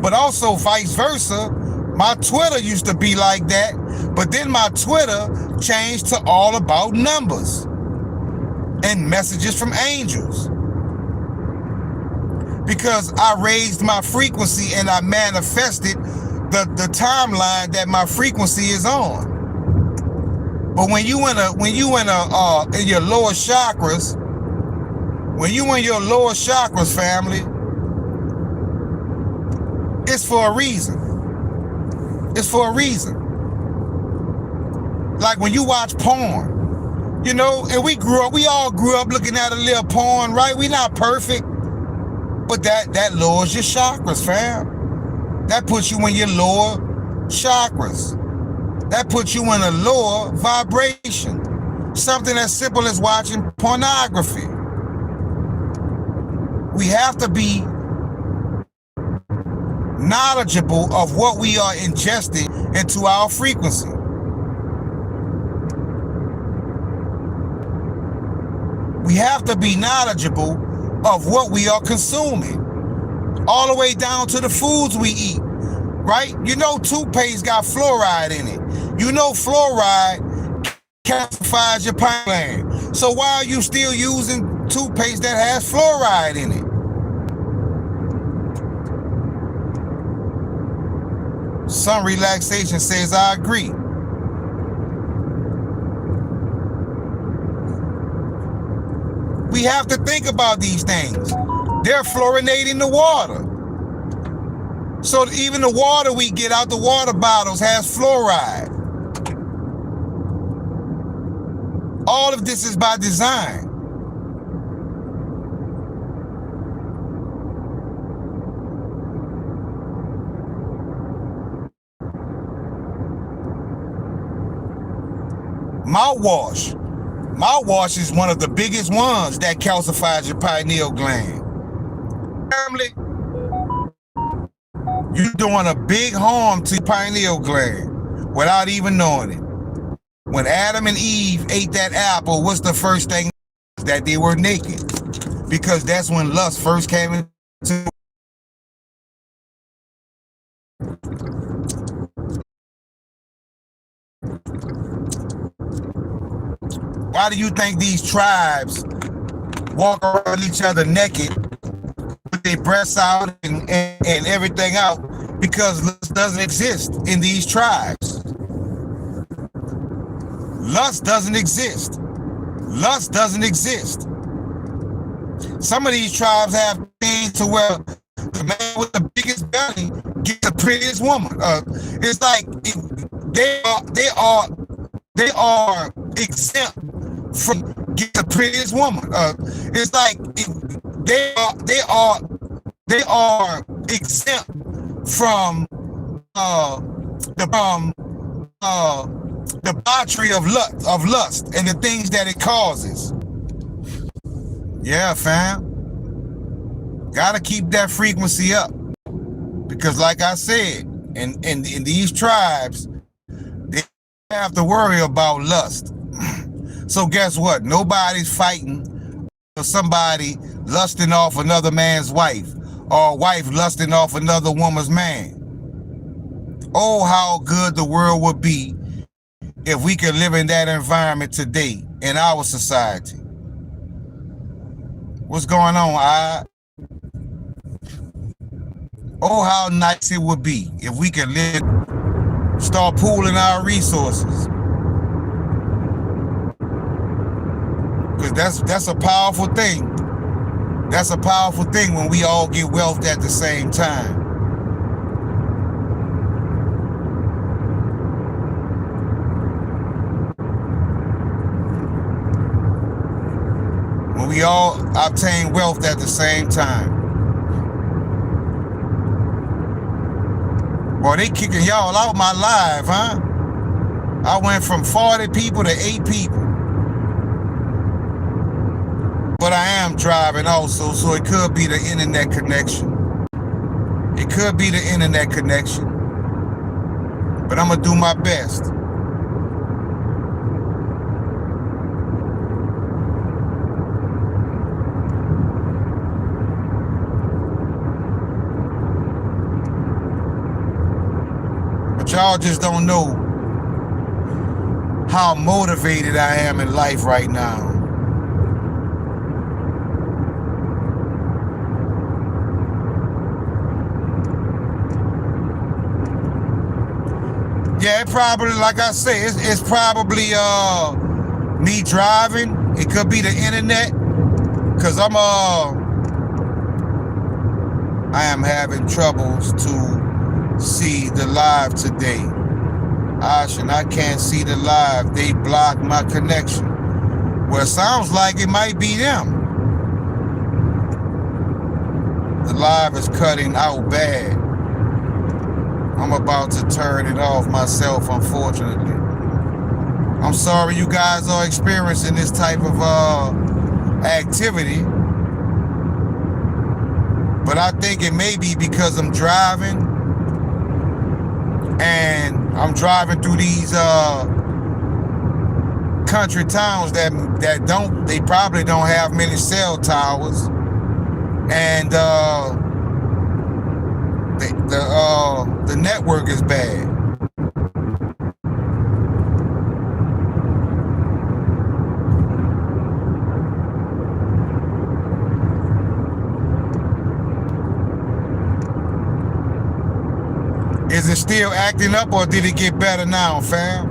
Speaker 1: But also vice versa, my Twitter used to be like that, but then my Twitter changed to all about numbers and messages from angels. Because I raised my frequency and I manifested the timeline that my frequency is on. But when you in your lower chakras, family, it's for a reason. It's for a reason. Like when you watch porn, you know, and we all grew up looking at a little porn, right? We not perfect, but that lowers your chakras, fam. That puts you in your lower chakras. That puts you in a lower vibration. Something as simple as watching pornography. We have to be knowledgeable of what we are ingesting into our frequency. We have to be knowledgeable of what we are consuming, all the way down to the foods we eat, right? You know, toothpaste got fluoride in it. You know, fluoride calcifies your pineal gland. So why are you still using toothpaste that has fluoride in it? Some relaxation says, I agree. We have to think about these things. They're fluorinating the water. So even the water we get out the water bottles has fluoride. All of this is by design. Mouthwash. Mouthwash is one of the biggest ones that calcifies your pineal gland. Family, you're doing a big harm to your pineal gland without even knowing it. When Adam and Eve ate that apple, what's the first thing? That they were naked. Because that's when lust first came into. Why do you think these tribes walk around each other naked with their breasts out and everything out? Because lust doesn't exist in these tribes. Lust doesn't exist. Lust doesn't exist. Some of these tribes have things to where the man with the biggest belly gets the prettiest woman. It's like they are exempt from get the prettiest woman. It's like they are exempt from the debauchery of lust and the things that it causes. Yeah, fam. Gotta keep that frequency up. Because like I said, in these tribes, they have to worry about lust. So guess what? Nobody's fighting for somebody lusting off another man's wife or a wife lusting off another woman's man. Oh, how good the world would be if we could live in that environment today in our society. What's going on, I? Oh, how nice it would be if we could live, start pooling our resources. Because that's a powerful thing. That's a powerful thing when we all get wealth at the same time. When we all obtain wealth at the same time. Boy, they kicking y'all out my live, huh? I went from 40 people to 8 people. But I am driving also, so it could be the internet connection. It could be the internet connection. But I'm gonna do my best. But y'all just don't know how motivated I am in life right now. Yeah, it probably, like I say, it's probably me driving. It could be the internet, cause I am having troubles to see the live today. Ashin, I can't see the live. They blocked my connection. Well, it sounds like it might be them. The live is cutting out bad. I'm about to turn it off myself, unfortunately. I'm sorry you guys are experiencing this type of activity. But I think it may be because I'm driving. And I'm driving through these country towns that they probably don't have many cell towers. And the network is bad. Is it still acting up or did it get better now, fam?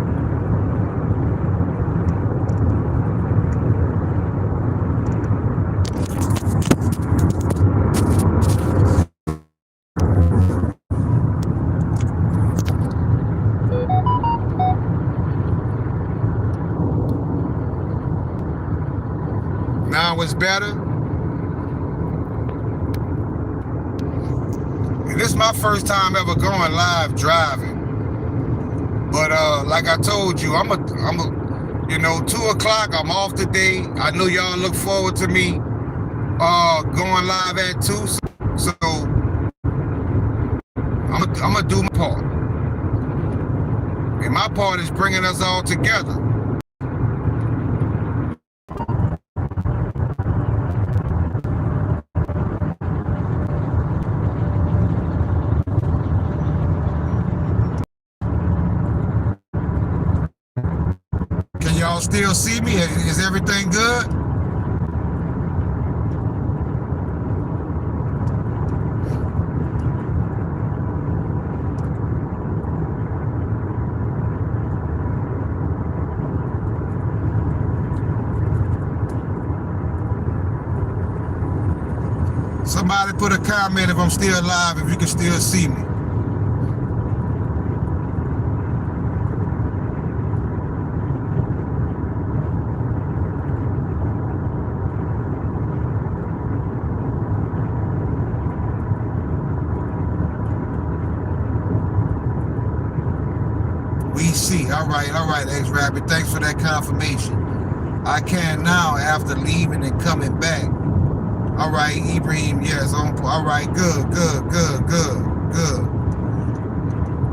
Speaker 1: Now it's better. And this is my first time ever going live driving. But like I told you, I'm 2 o'clock, I'm off today. I know y'all look forward to me going live at 2. So I'm gonna do my part. And my part is bringing us all together. Y'all still see me? Is everything good? Somebody put a comment if I'm still alive, if you can still see me. All right, X-Rabbit. Thanks for that confirmation. I can now after leaving and coming back. All right, Ibrahim, yes. All right, good.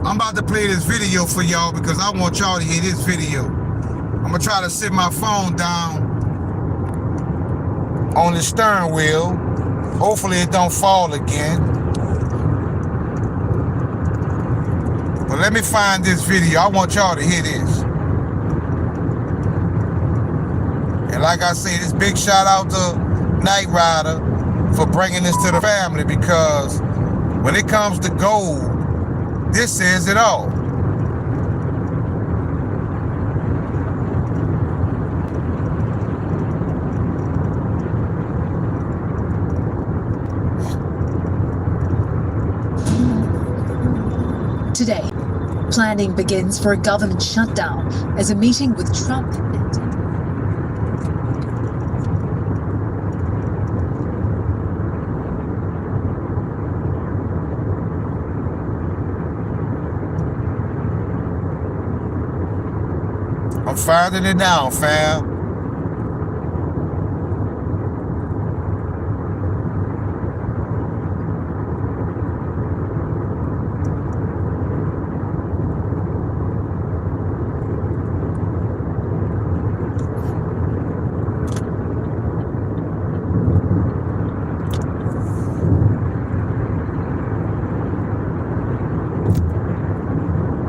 Speaker 1: I'm about to play this video for y'all because I want y'all to hear this video. I'm going to try to sit my phone down on the steering wheel. Hopefully it don't fall again. But But let me find this video. I want y'all to hear this. And like I say, this big shout out to Knight Rider for bringing this to the family, because when it comes to gold, this says it all.
Speaker 3: Today, planning begins for a government shutdown as a meeting with Trump ended.
Speaker 1: I'm finding it now, fam.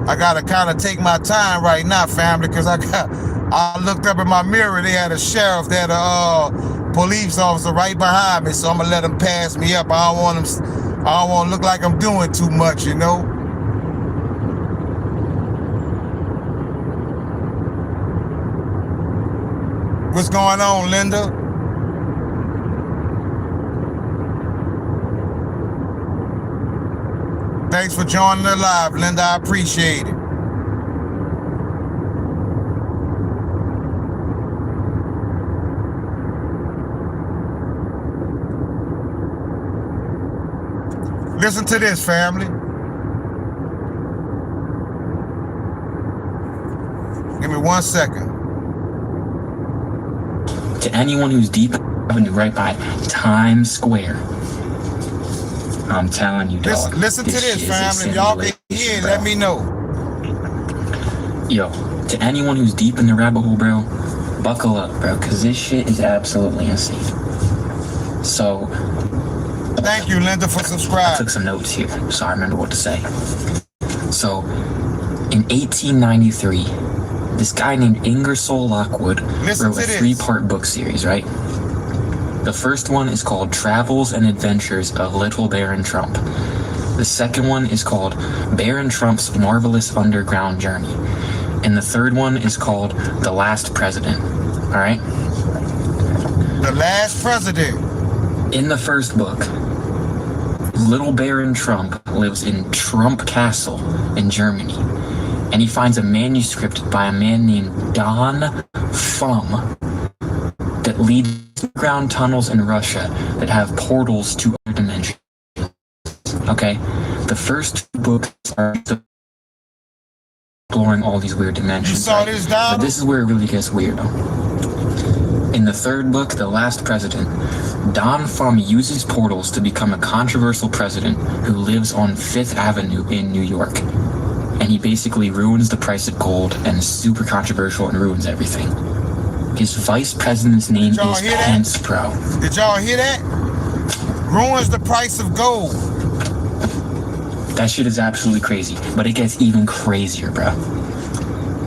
Speaker 1: I gotta kind of take my time right now, family, because I looked up in my mirror. They had a sheriff, they had a police officer right behind me, so I'm gonna let them pass me up. I don't want to look like I'm doing too much, you know. What's going on, Linda? Thanks for joining the live, Linda. I appreciate it. Listen to this, family. Give me 1 second.
Speaker 4: To anyone who's deep Avenue right by Times Square, I'm telling you, dog.
Speaker 1: Listen to this, family. If y'all can hear, let me know.
Speaker 4: Yo, to anyone who's deep in the rabbit hole, bro, buckle up, bro, because this shit is absolutely insane. So,
Speaker 1: thank you, Linda, for
Speaker 4: I
Speaker 1: subscribing.
Speaker 4: took some notes here, so I remember what to say. So, in 1893, this guy named Ingersoll Lockwood wrote a 3-part book series, right? The first one is called Travels and Adventures of Little Baron Trump. The second one is called Baron Trump's Marvelous Underground Journey. And the third one is called The Last President. All right?
Speaker 1: The Last President.
Speaker 4: In the first book, Little Baron Trump lives in Trump Castle in Germany. And he finds a manuscript by a man named Don Fum that leads underground tunnels in Russia that have portals to other dimensions. Okay? The first two books are exploring all these weird dimensions.
Speaker 1: You saw this, Don?
Speaker 4: But this is where it really gets weird. In the third book, The Last President, Don Fum uses portals to become a controversial president who lives on 5th Avenue in New York. And he basically ruins the price of gold and is super controversial and ruins everything. His vice president's name is Pence, bro.
Speaker 1: Did y'all hear that? Ruins the price of gold.
Speaker 4: That shit is absolutely crazy, but it gets even crazier, bro.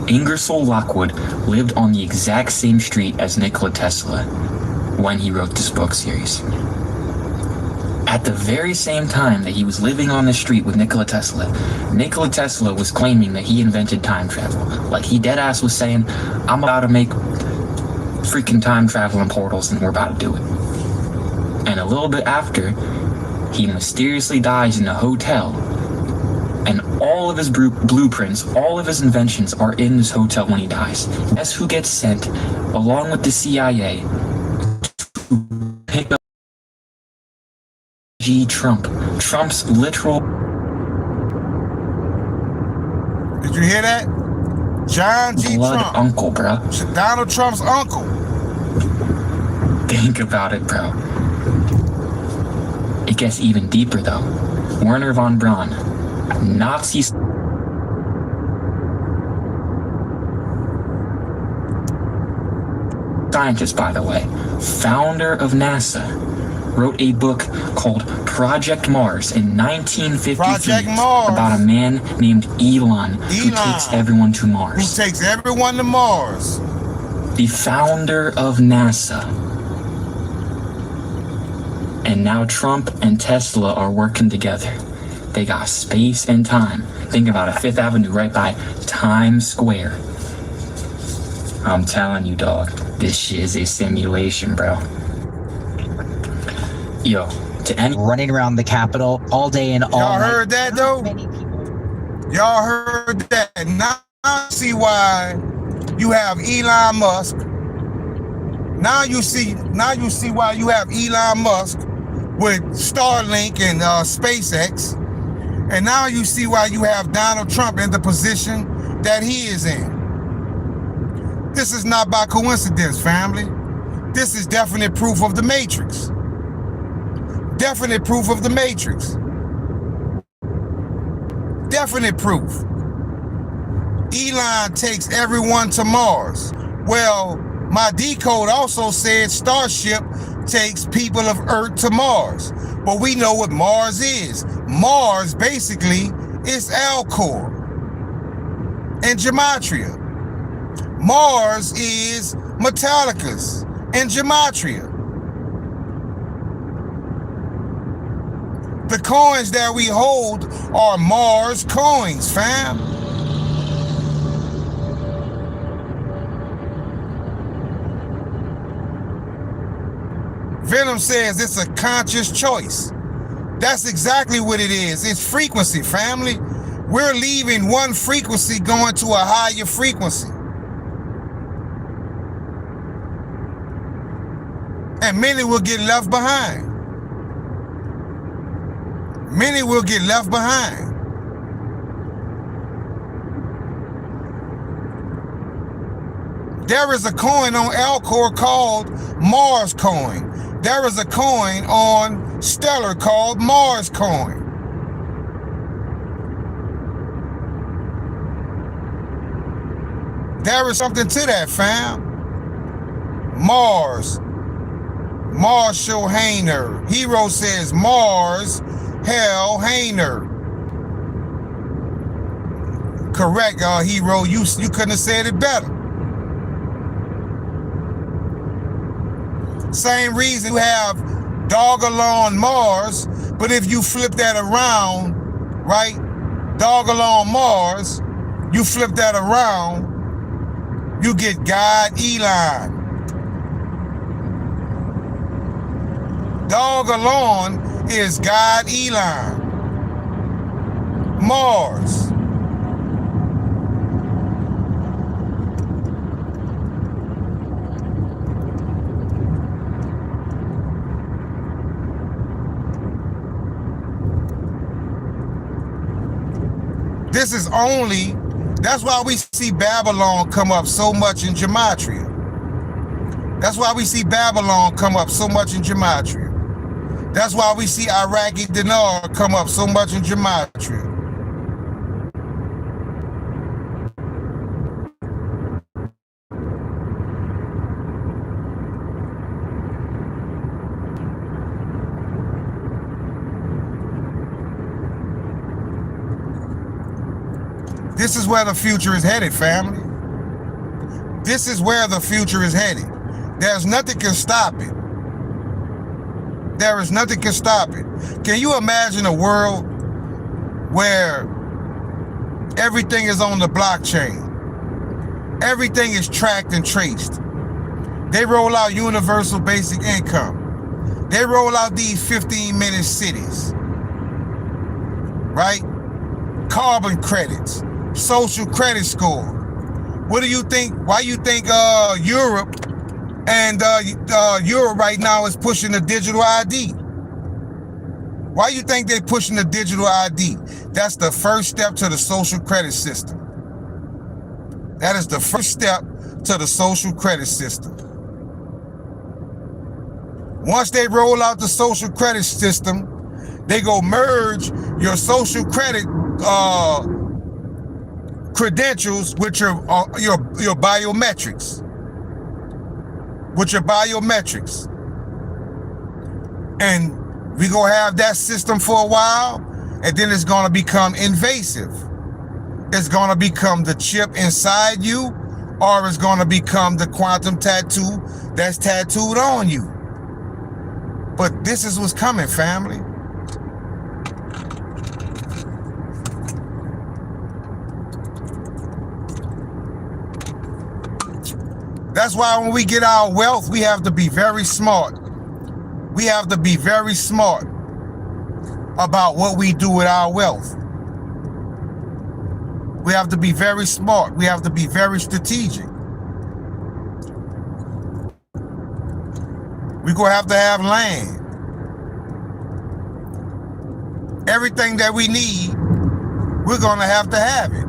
Speaker 4: Ingersoll Lockwood lived on the exact same street as Nikola Tesla when he wrote this book series. At the very same time that he was living on the street with Nikola Tesla was claiming that he invented time travel. Like, he deadass was saying, I'm about to make freaking time travel and portals and we're about to do it. And a little bit after, he mysteriously dies in a hotel, and all of his blueprints, all of his inventions are in this hotel when he dies. Guess who gets sent, along with the CIA, to pick up G. Trump, Trump's literal...
Speaker 1: Did you hear that? John G.
Speaker 4: blood
Speaker 1: Trump.
Speaker 4: uncle, bro.
Speaker 1: Donald Trump's uncle.
Speaker 4: Think about it, bro. It gets even deeper, though. Werner von Braun, Nazi scientist, by the way, founder of NASA, wrote a book called Project Mars in 1953
Speaker 1: Project Mars.
Speaker 4: about a man named Elon who takes everyone to Mars.
Speaker 1: Who takes everyone to Mars.
Speaker 4: The founder of NASA. And now Trump and Tesla are working together. They got space and time. Think about it, Fifth Avenue right by Times Square. I'm telling you, dog, this shit is a simulation, bro. Yo, to any
Speaker 5: running around the Capitol all day and all
Speaker 1: Y'all
Speaker 5: night.
Speaker 1: heard that though? Y'all heard that. Now I see why you have Elon Musk. Now you see why you have Elon Musk with Starlink and SpaceX. And now you see why you have Donald Trump in the position that he is in. This is not by coincidence, family. This is definite proof of the Matrix. Definite proof of the Matrix. Definite proof. Elon takes everyone to Mars. Well, my decode also said Starship takes people of Earth to Mars. But we know what Mars is. Mars basically is Alcor and Gematria. Mars is Metallicus and Gematria. The coins that we hold are Mars coins, fam. Venom says it's a conscious choice. That's exactly what it is. It's frequency, family. We're leaving one frequency going to a higher frequency. And many will get left behind. Many will get left behind. There is a coin on Alcor called Mars coin. There is a coin on Stellar called Mars coin. There is something to that, fam. Mars. Marshall Hayner. Hero says Mars. Hell Hayner. Correct, Hero. You couldn't have said it better. Same reason you have Dog-a-Long Mars, but if you flip that around, right? Dog-a-Long Mars, you flip that around, you get God Elon. Dog-a-Long is God Elon. Mars. This is only, that's why we see Babylon come up so much in Gematria. That's why we see Babylon come up so much in Gematria. That's why we see Iraqi dinar come up so much in Gematria. This is where the future is headed, family. This is where the future is headed. There's nothing can stop it. There is nothing can stop it. Can you imagine a world where everything is on the blockchain? Everything is tracked and traced. They roll out universal basic income. They roll out these 15-minute cities, right? Carbon credits, social credit score. What do you think? Why you think Europe and Europe right now is pushing the digital ID? Why you think they're pushing the digital ID? That's the first step to the social credit system. That is the first step to the social credit system. Once they roll out the social credit system, they go merge your social credit credentials with your biometrics. With your biometrics. And we gonna have that system for a while, and then it's gonna become invasive. It's gonna become the chip inside you, or it's gonna become the quantum tattoo that's tattooed on you. But this is what's coming, family. That's why when we get our wealth, we have to be very smart. We have to be very smart about what we do with our wealth. We have to be very smart. We have to be very strategic. We're going to have land. Everything that we need, we're going to have it.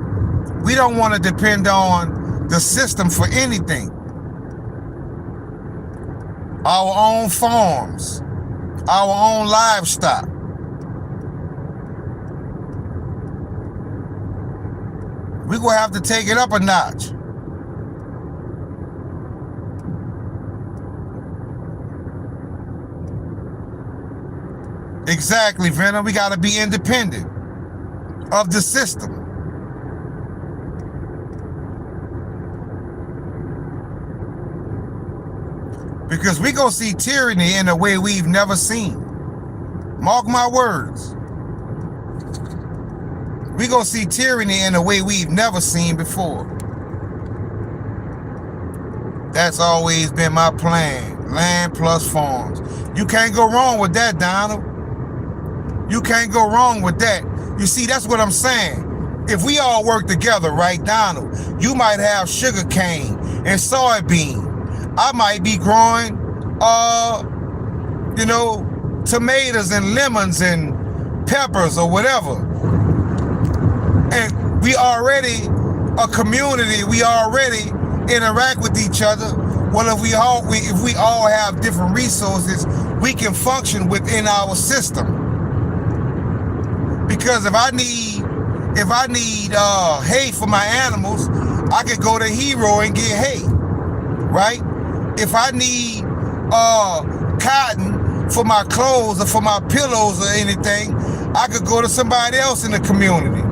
Speaker 1: We don't want to depend on the system for anything. Our own farms, our own livestock. We're going to have to take it up a notch. Exactly, Venom. We got to be independent of the system. Because we gonna see tyranny in a way we've never seen. Mark my words. We gonna see tyranny in a way we've never seen before. That's always been my plan. Land plus farms. You can't go wrong with that, Donald. You can't go wrong with that. You see, that's what I'm saying. If we all work together, right, Donald, you might have sugar cane and soybean. I might be growing, tomatoes and lemons and peppers or whatever. And we already a community. We already interact with each other. Well, if we all have different resources, we can function within our system. Because if I need hay for my animals, I could go to Hero and get hay, right? If I need cotton for my clothes or for my pillows or anything, I could go to somebody else in the community.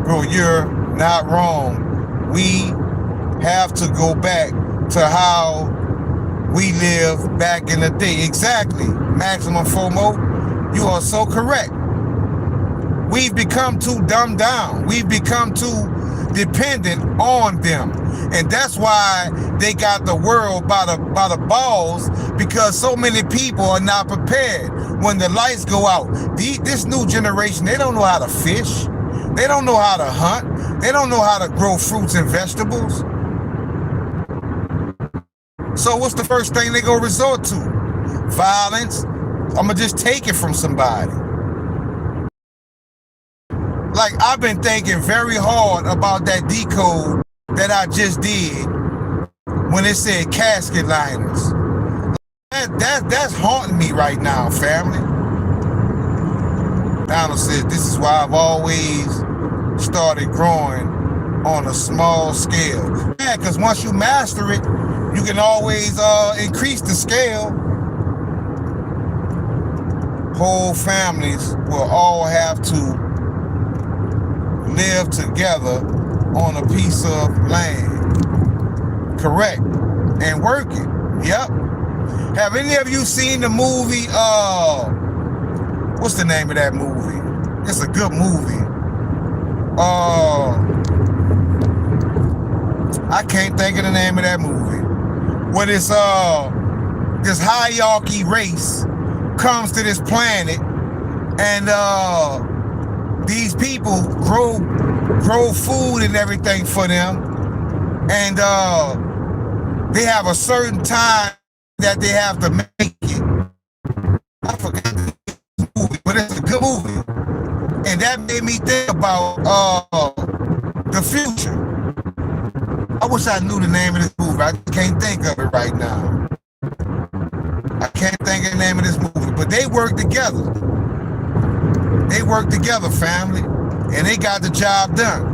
Speaker 1: Bro, you're not wrong. We have to go back to how we lived back in the day. Exactly, Maximum FOMO. You are so correct. We've become too dumbed down. We've become too dependent on them. And that's why they got the world by the balls, because so many people are not prepared when the lights go out. This new generation, they don't know how to fish. They don't know how to hunt. They don't know how to grow fruits and vegetables. So what's the first thing they go resort to? Violence. I'm gonna just take it from somebody. Like, I've been thinking very hard about that decode that I just did when it said casket liners. That's haunting me right now, family. Donald says, this is why I've always started growing on a small scale. Yeah, because once you master it, you can always increase the scale. Whole families will all have to live together on a piece of land. Correct. And work it. Yep. Have any of you seen the movie, what's the name of that movie? It's a good movie. I can't think of the name of that movie. When it's this hierarchy race comes to this planet, and these people grow food and everything for them, and they have a certain time that they have to make it. I forgot the movie, but it's a good movie, and that made me think about the future. I wish I knew the name of this movie. I can't think of it right now. I can't think of the name of this movie, but they work together. They work together, family, and they got the job done.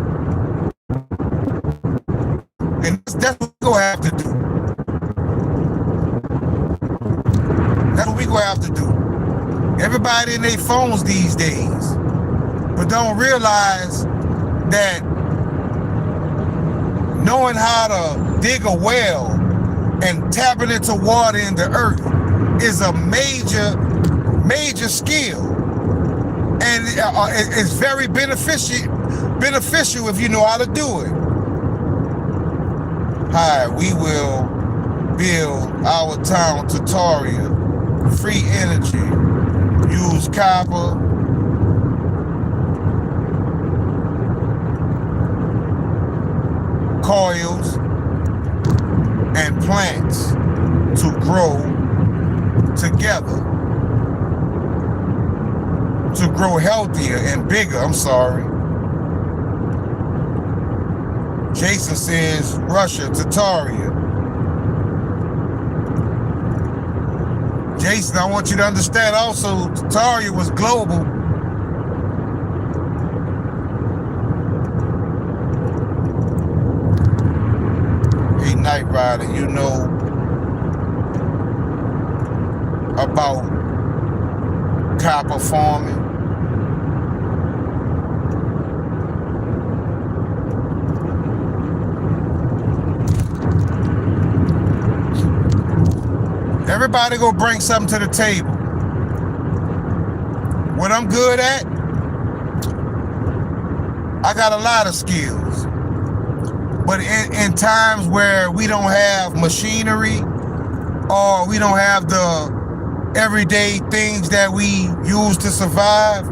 Speaker 1: And that's what we're gonna have to do. That's what we're gonna have to do. Everybody in their phones these days, but don't realize that knowing how to dig a well and tapping into water in the earth is a major skill, and it's very beneficial if you know how to do it. Hi, we will build our town Tataria, free energy, use copper, coils, and plants to grow together, to grow healthier and bigger. I'm sorry. Jason says Russia, Tataria. Jason, I want you to understand also, Tataria was global. Hey, Night Rider, you know about copper farming? Everybody go bring something to the table. What I'm good at, I got a lot of skills. But in times where we don't have machinery or we don't have the everyday things that we use to survive,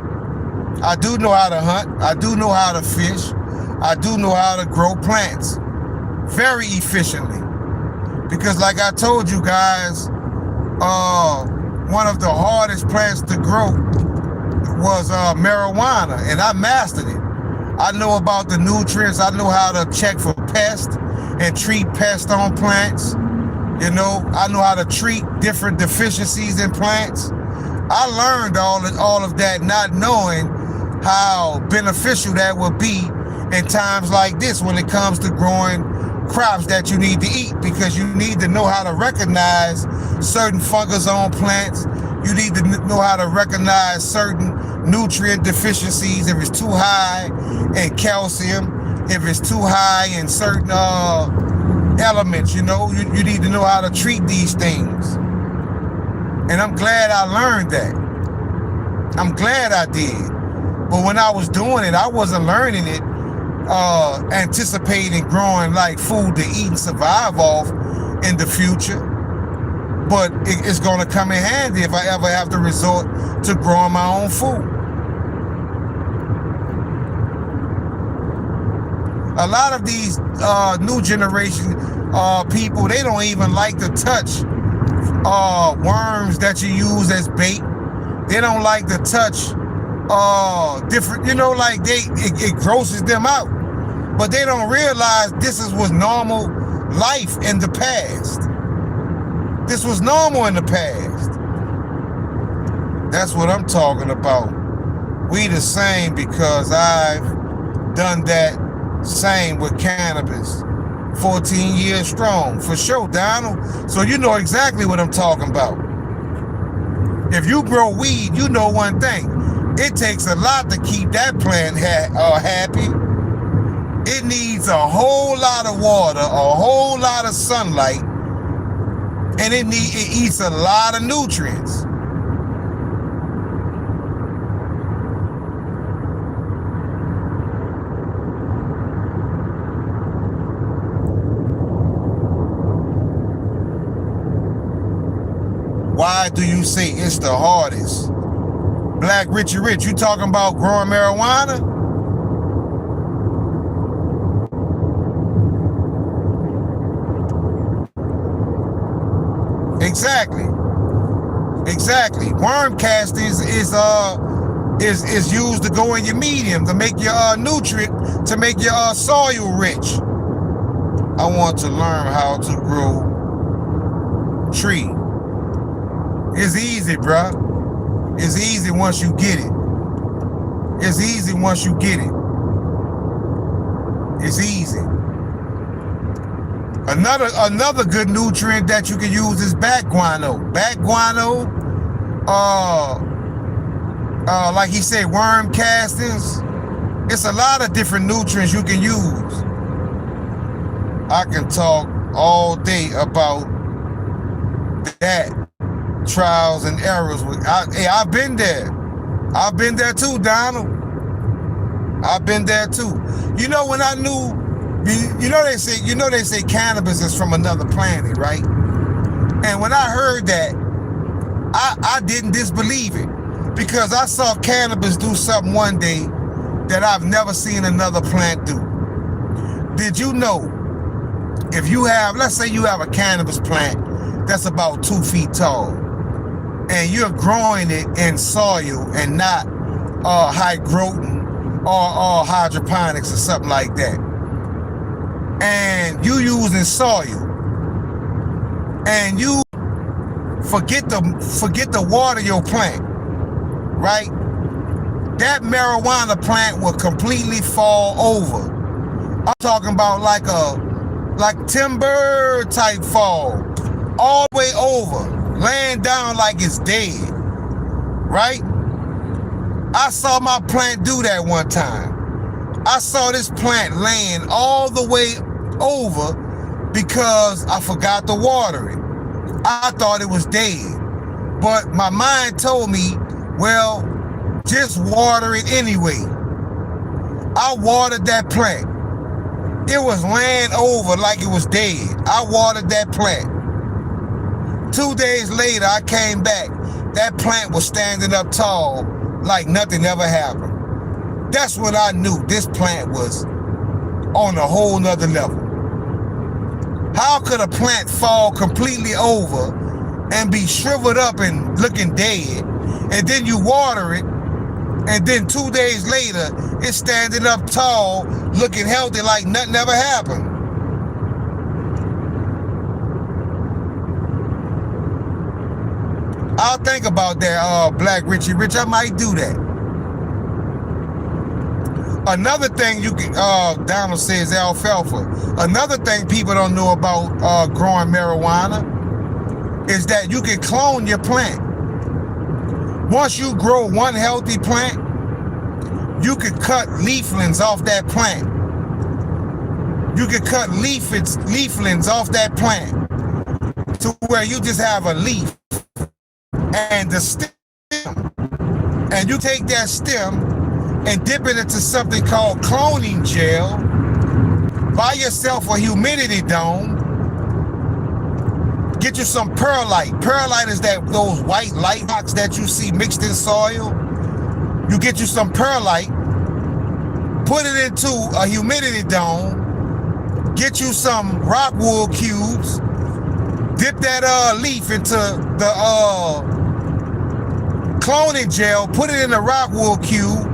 Speaker 1: I do know how to hunt. I do know how to fish. I do know how to grow plants very efficiently. Because like I told you guys, one of the hardest plants to grow was marijuana, and I mastered it. I know about the nutrients. I know how to check for pests and treat pests on plants. You know, I know how to treat different deficiencies in plants. I learned all of that, not knowing how beneficial that would be in times like this when it comes to growing crops that you need to eat, because you need to know how to recognize certain fungus on plants. You need to know how to recognize certain nutrient deficiencies, if it's too high in calcium, if it's too high in certain elements. You know, you need to know how to treat these things. And I'm glad I learned that. I'm glad I did. But when I was doing it, I wasn't learning it anticipating growing like food to eat and survive off in the future. But it's going to come in handy if I ever have to resort to growing my own food. A lot of these new generation people, they don't even like to touch worms that you use as bait. They don't like to touch different, you know, like it grosses them out. But they don't realize this was normal life in the past. This was normal in the past. That's what I'm talking about. We the same, because I've done that same with cannabis. 14 years strong, for sure, Donald. So you know exactly what I'm talking about. If you grow weed, you know one thing. It takes a lot to keep that plant happy. It needs a whole lot of water, a whole lot of sunlight, and it eats a lot of nutrients. Why do you say it's the hardest? Black Richie Rich, you talking about growing marijuana? Exactly. Worm castings is used to go in your medium to make your nutrient, to make your soil rich. I want to learn how to grow tree. It's easy, bruh. It's easy once you get it. It's easy once you get it. It's easy. Another good nutrient that you can use is bat guano. Bat guano like he said, worm castings. It's a lot of different nutrients you can use. I can talk all day about that, trials and errors. I've been there. I've been there too, Donald. I've been there too. You know, when I knew, they say cannabis is from another planet, right? And when I heard that, I didn't disbelieve it, because I saw cannabis do something one day that I've never seen another plant do. Did you know, if you have, let's say you have a cannabis plant that's about 2 feet tall, and you're growing it in soil and not hygroton or hydroponics or something like that, and you using soil, and you forget to water your plant, right? That marijuana plant will completely fall over. I'm talking about like timber type fall, all the way over, laying down like it's dead, right? I saw my plant do that one time. I saw this plant laying all the way over because I forgot to water it. I thought it was dead, but my mind told me, well, just water it anyway. I watered that plant. It was laying over like it was dead. I watered that plant. 2 days later, I came back. That plant was standing up tall like nothing ever happened. That's when I knew this plant was on a whole nother level. How could a plant fall completely over and be shriveled up and looking dead, and then you water it, and then 2 days later, it's standing up tall, looking healthy like nothing ever happened? I'll think about that, Black Richie Rich. I might do that. Another thing you can, Donald says alfalfa. Another thing people don't know about growing marijuana is that you can clone your plant. Once you grow one healthy plant, you can cut leaflings off that plant. You can cut leaflings off that plant to where you just have a leaf and the stem, and you take that stem and dip it into something called cloning gel. Buy yourself a humidity dome. Get you some perlite. Perlite is those white light rocks that you see mixed in soil. You get you some perlite, put it into a humidity dome, get you some rock wool cubes, dip that leaf into the cloning gel, put it in the rock wool cube,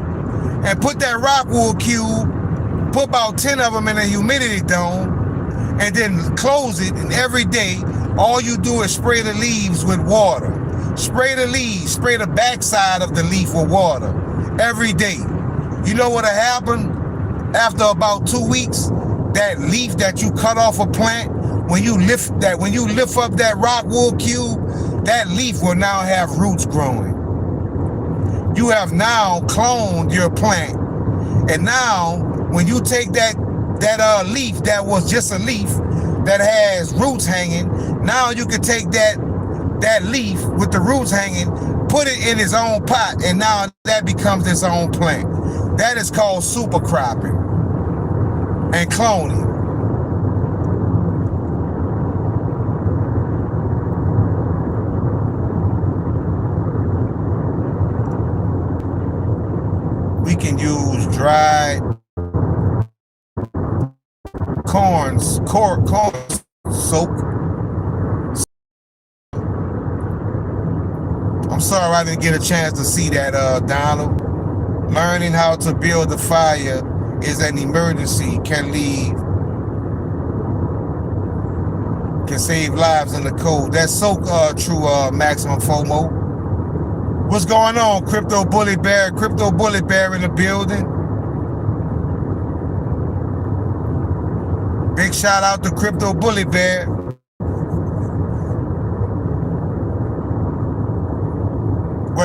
Speaker 1: and put that rock wool cube, put about 10 of them in a humidity dome, and then close it. And every day, all you do is spray the leaves with water. Spray the leaves, spray the backside of the leaf with water every day. You know what'll happen? After about 2 weeks, that leaf that you cut off a plant, when you lift up that rock wool cube, that leaf will now have roots growing. You have now cloned your plant. And now, when you take that leaf that was just a leaf that has roots hanging, now you can take that leaf with the roots hanging, put it in its own pot, and now that becomes its own plant. That is called super cropping and cloning. We can use dried corn soak. I'm sorry I didn't get a chance to see that, Donald. Learning how to build a fire is an emergency, can save lives in the cold. That's so true, Maximum FOMO. What's going on, Crypto Bully Bear? Crypto Bully Bear in the building. Big shout out to Crypto Bully Bear.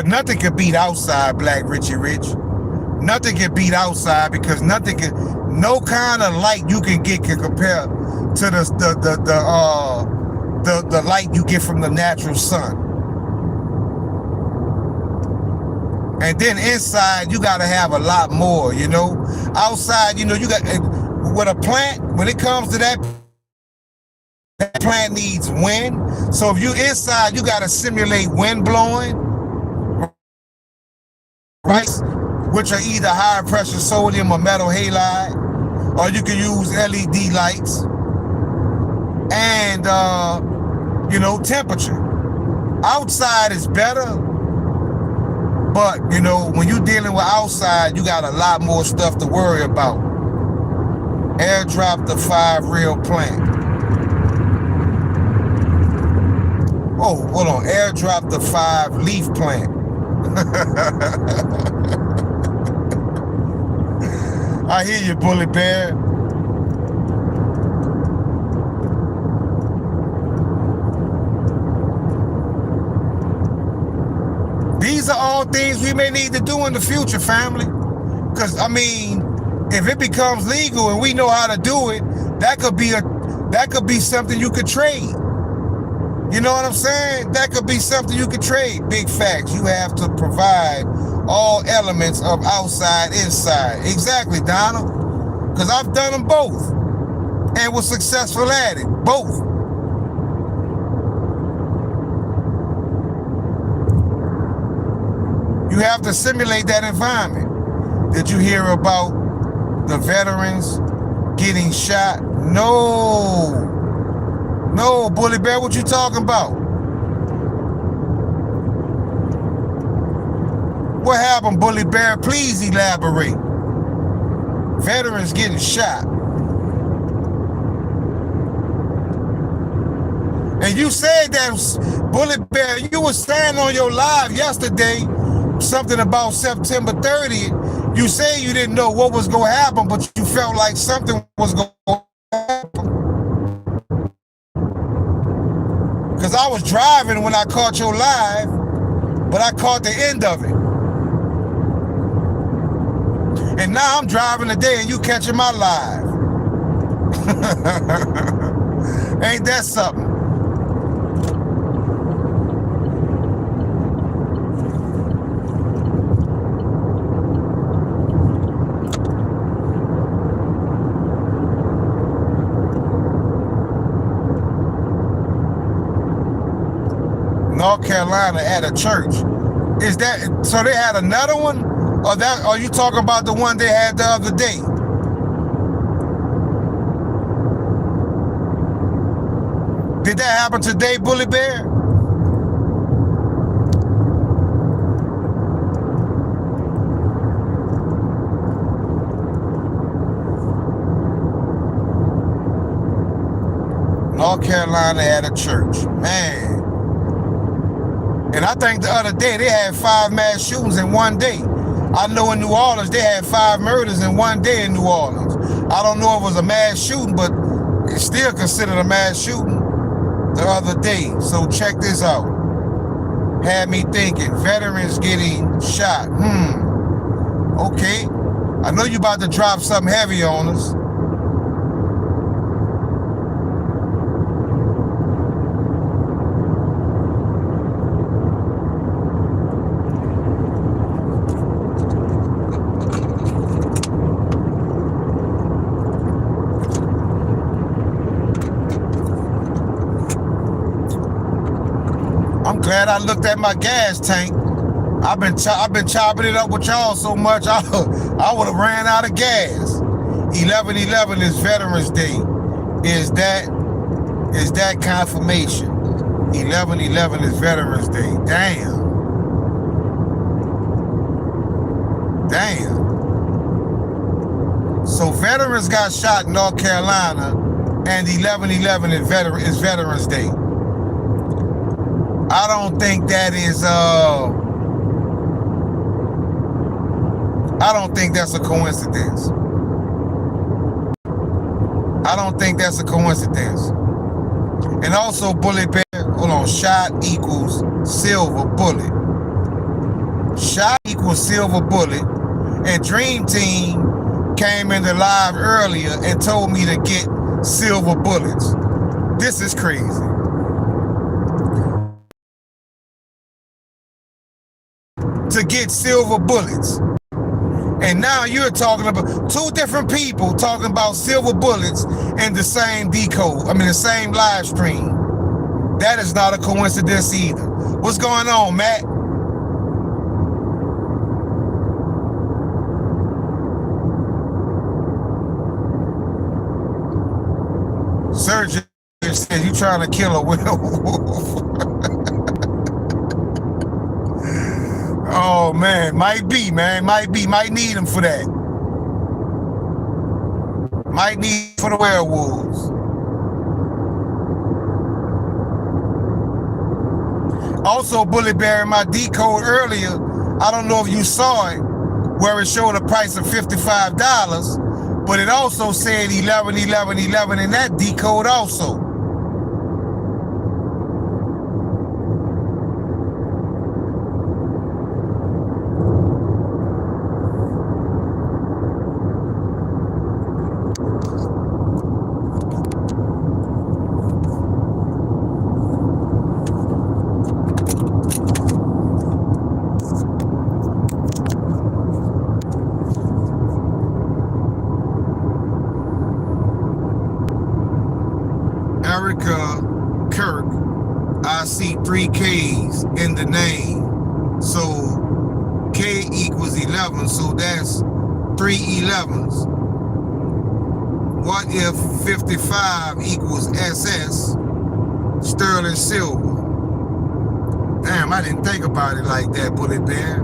Speaker 1: But nothing can beat outside, Black Richie Rich. Nothing can beat outside because no kind of light you can get can compare to the light you get from the natural sun. And then inside, you gotta have a lot more, you know? Outside, you know, you got, with a plant, when it comes to that plant needs wind. So if you inside, you gotta simulate wind blowing, right? Which are either high pressure sodium or metal halide, or you can use LED lights and, you know, temperature. Outside is better, but, you know, when you're dealing with outside, you got a lot more stuff to worry about. Airdrop the 5 real plant. Oh, hold on. Airdrop the 5 leaf plant. I hear you, Bully Bear. These are all things we may need to do in the future, family. Because, I mean, if it becomes legal and we know how to do it, that could be something you could trade. You know what I'm saying? That could be something you could trade. Big facts. You have to provide all elements of outside, inside. Exactly, Donald. Because I've done them both and was successful at it. Both. You have to simulate that environment. Did you hear about the veterans getting shot? No. No, Bully Bear, what you talking about? What happened, Bully Bear? Please elaborate. Veterans getting shot. And you said that, Bully Bear, you were saying on your live yesterday something about September 30th. You say you didn't know what was going to happen, but you felt like something was going to happen. Because I was driving when I caught your live, but I caught the end of it. And now I'm driving today and you catching my live. Ain't that something? North Carolina at a church. Is that, so they had another one? Or that, are you talking about the one they had the other day? Did that happen today, Bully Bear? North Carolina at a church. Man. And I think the other day they had 5 mass shootings in one day. I know in New Orleans they had 5 murders in one day in New Orleans. I don't know if it was a mass shooting, but it's still considered a mass shooting the other day. So check this out. Had me thinking, veterans getting shot. Okay. I know you about to drop something heavy on us. I'm glad I looked at my gas tank. I've been chopping it up with y'all so much, I would have ran out of gas. 11/11 is Veterans Day. Is that confirmation? 11/11 is Veterans Day. Damn. So veterans got shot in North Carolina, and 11/11 is Veterans Day. I don't think that is, I don't think that's a coincidence. I don't think that's a coincidence. And also, Bullet Bear, hold on, shot equals silver bullet. Shot equals silver bullet, and Dream Team came into live earlier and told me to get silver bullets. This is crazy. To get silver bullets. And now you're talking about two different people talking about silver bullets in the same the same live stream. That is not a coincidence either. What's going on, Matt? Surgeon said you trying to kill a werewolf. Oh man, might be, man. Might need him for that. Might need for the werewolves. Also, Bullet Bear, in my decode earlier, I don't know if you saw it, where it showed a price of $55, but it also said 11, 11, 11 in that decode also. Kirk, I see 3 K's in the name. So K equals 11, so that's 3 11s. What if 55 equals SS, sterling silver? Damn, I didn't think about it like that, Bullet Bear.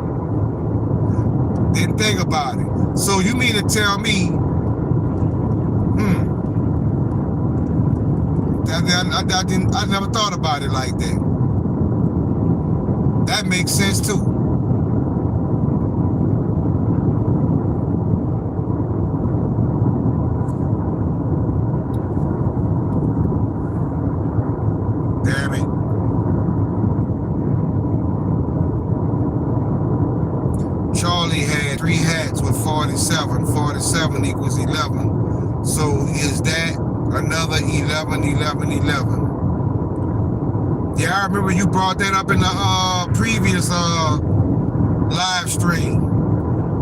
Speaker 1: Didn't think about it. So you mean to tell me, I never thought about it like that. That makes sense too. Damn it. Charlie had 3 hats with 47. 47 equals 11. So is that another 11, 11, 11? Yeah, I remember you brought that up in the previous live stream.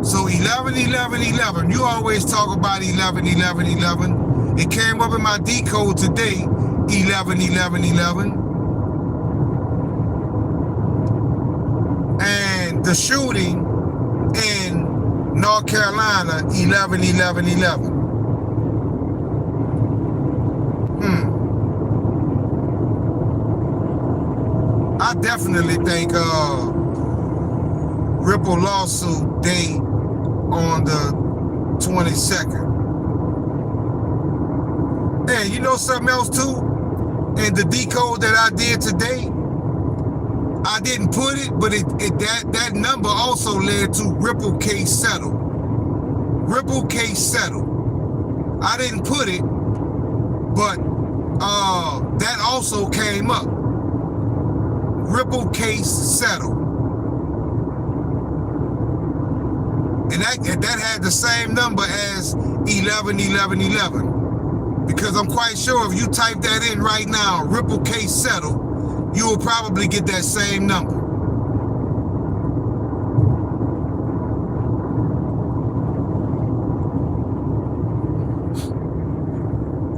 Speaker 1: So 11, 11, 11. You always talk about 11, 11, 11. It came up in my decode today, 11, 11, 11. And the shooting in North Carolina, 11, 11, 11. I definitely think Ripple lawsuit date on the 22nd. And you know something else too? In the decode that I did today, I didn't put it, but that number also led to Ripple case settle. Ripple case settle. I didn't put it, but that also came up. Ripple case settle. And that had the same number as 11, 11, 11. Because I'm quite sure if you type that in right now, Ripple case settle, you will probably get that same number.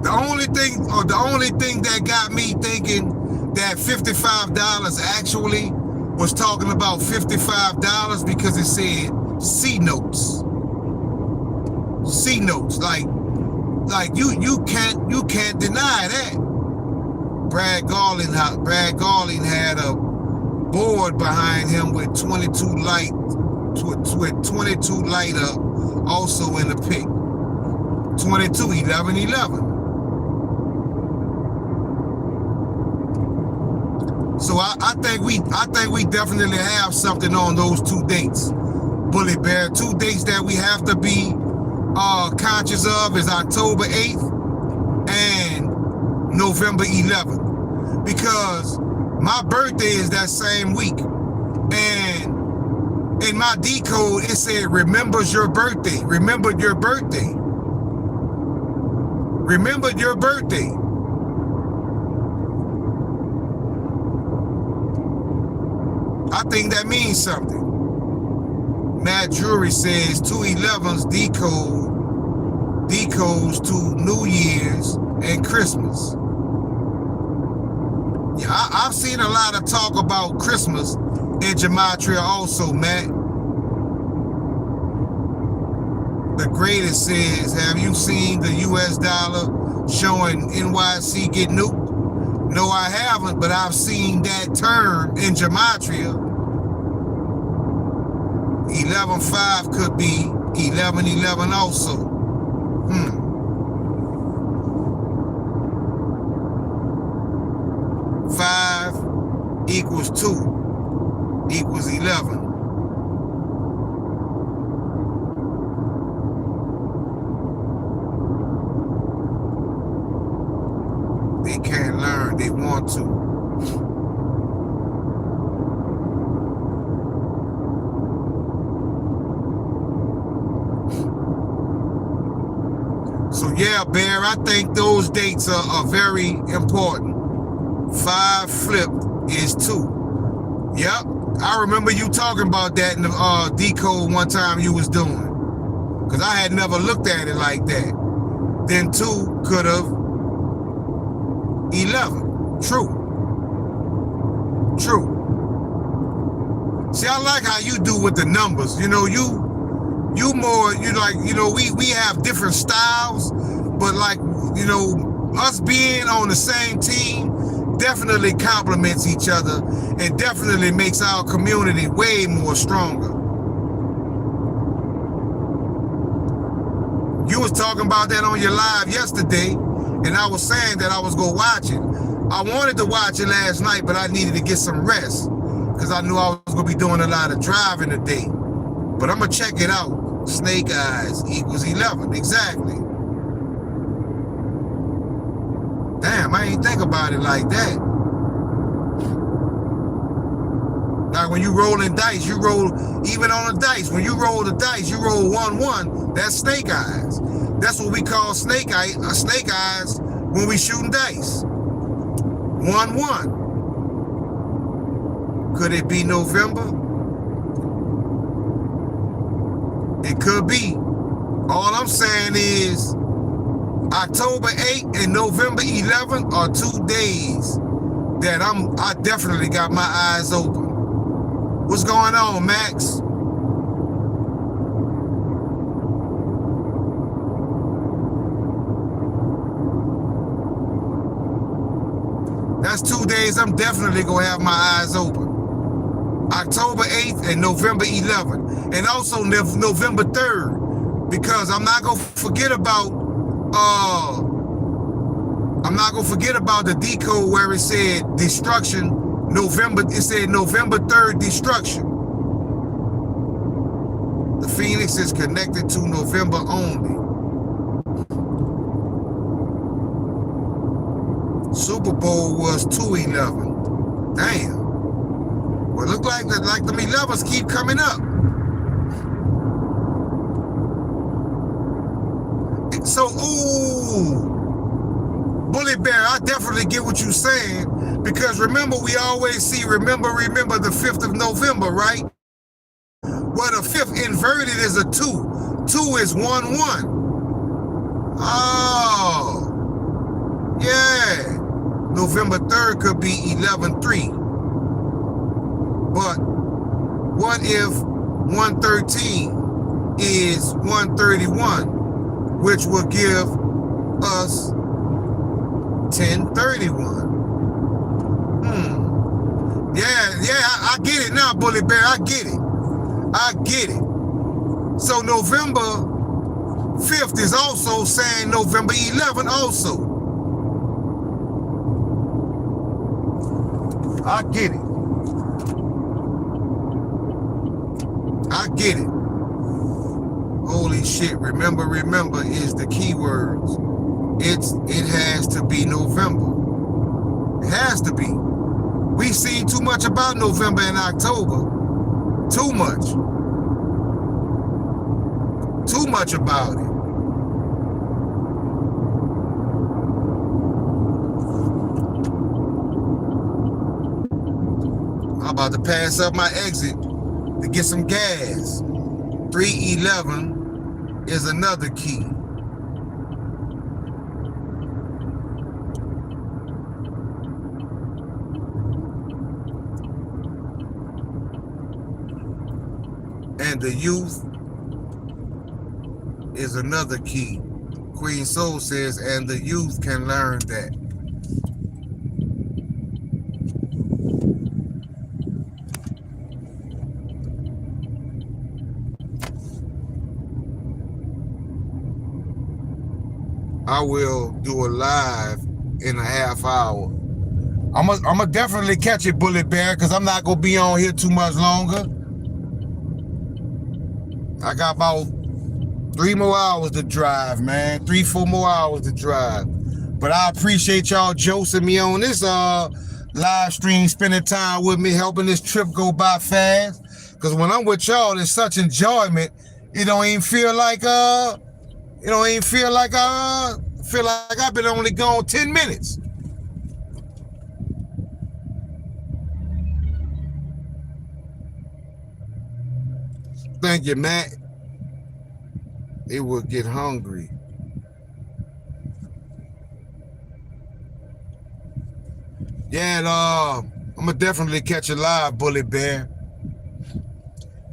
Speaker 1: The only thing that got me thinking that $55 actually was talking about $55 because it said C notes. C notes, like you can't deny that. Brad Garland had a board behind him with 22 light up, also in the pic. 22, 11, 11. So I think we definitely have something on those 2 dates, Bullet Bear. 2 dates that we have to be conscious of is October 8th and November 11th, because my birthday is that same week, and in my decode, it said, remembers your birthday. Remembered your birthday. Remembered your birthday. I think that means something. Matt Drury says 211s decodes to New Year's and Christmas. Yeah, I've seen a lot of talk about Christmas in Gematria also, Matt. The greatest says, have you seen the US dollar showing NYC get nuked? No, I haven't, but I've seen that term in Gematria. 11.5 could be 11.11 also. 5 equals 2 equals 11. They can't learn, they want to. So yeah, Bear, I think those dates are very important. 5 flipped is 2. Yep, I remember you talking about that in the decode one time you was doing. Because I had never looked at it like that. Then 2 could have 11. True. See, I like how you do with the numbers. You know, you more, you like, you know, we have different styles, but like, you know, us being on the same team definitely complements each other and definitely makes our community way more stronger. You was talking about that on your live yesterday, and I was saying that I was gonna watch it. I wanted to watch it last night, but I needed to get some rest because I knew I was gonna be doing a lot of driving today. But I'm gonna check it out. Snake eyes equals 11, exactly. Damn, I ain't think about it like that. Like when you rolling dice, you roll, even on the dice, when you roll the dice, you roll 1-1, that's snake eyes. That's what we call snake eyes when we shooting dice. 1-1. Could it be November? It could be. All I'm saying is October 8th and November 11th are 2 days that I definitely got my eyes open. What's going on, Max? That's 2 days I'm definitely gonna have my eyes open. October 8th and November 11th. And also November 3rd. Because I'm not gonna forget about the decode where it said destruction, it said November 3rd destruction. The Phoenix is connected to November only. Super Bowl was 2/11. Damn. Well, it look like them 11s keep coming up. So, ooh, Bully Bear, I definitely get what you're saying, because remember, we always see, remember the 5th of November, right? Well, the 5th inverted is a 2. 2 is 1-1. Oh, yeah. November 3rd could be 11-3. But what if 113 is 131, which will give us 1031? Yeah, I get it now, Bully Bear. I get it. So November 5th is also saying November 11 also. I get it. Holy shit, remember is the key words. It has to be November. It has to be. We've seen too much about November and October. Too much. Too much about it. I'm about to pass up my exit to get some gas. 311 is another key. And the youth is another key. Queen Soul says, and the youth can learn that. I will do a live in a half hour. I'm gonna definitely catch it, Bullet Bear, because I'm not gonna be on here too much longer. I got about 3 more hours to drive, man. 3-4 more hours to drive. But I appreciate y'all josing me on this live stream, spending time with me, helping this trip go by fast. Because when I'm with y'all, it's such enjoyment. It don't even feel like feel like I've been only gone 10 minutes. Thank you, Matt. It will get hungry. Yeah, I'm gonna definitely catch a live, Bullet Bear.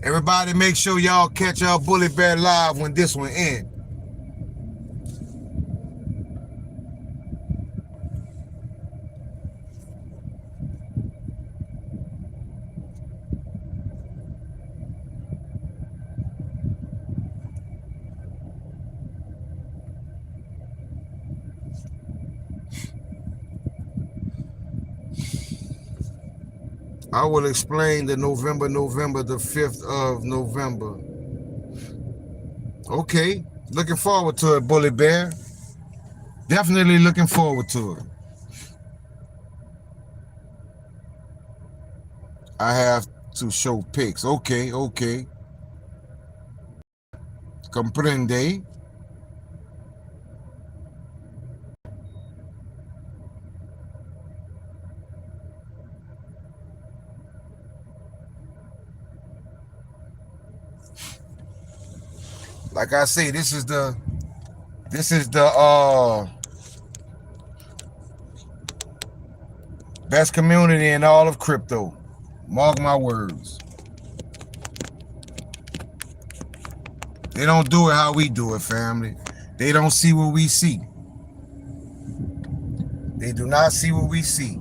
Speaker 1: Everybody make sure y'all catch our Bullet Bear live when this one ends. I will explain the November the 5th of November. Okay, looking forward to it, Bullet Bear. Definitely looking forward to it. I have to show pics. Okay. Comprende. Like I say, this is the best community in all of crypto. Mark my words. They don't do it how we do it, family. They don't see what we see. They do not see what we see.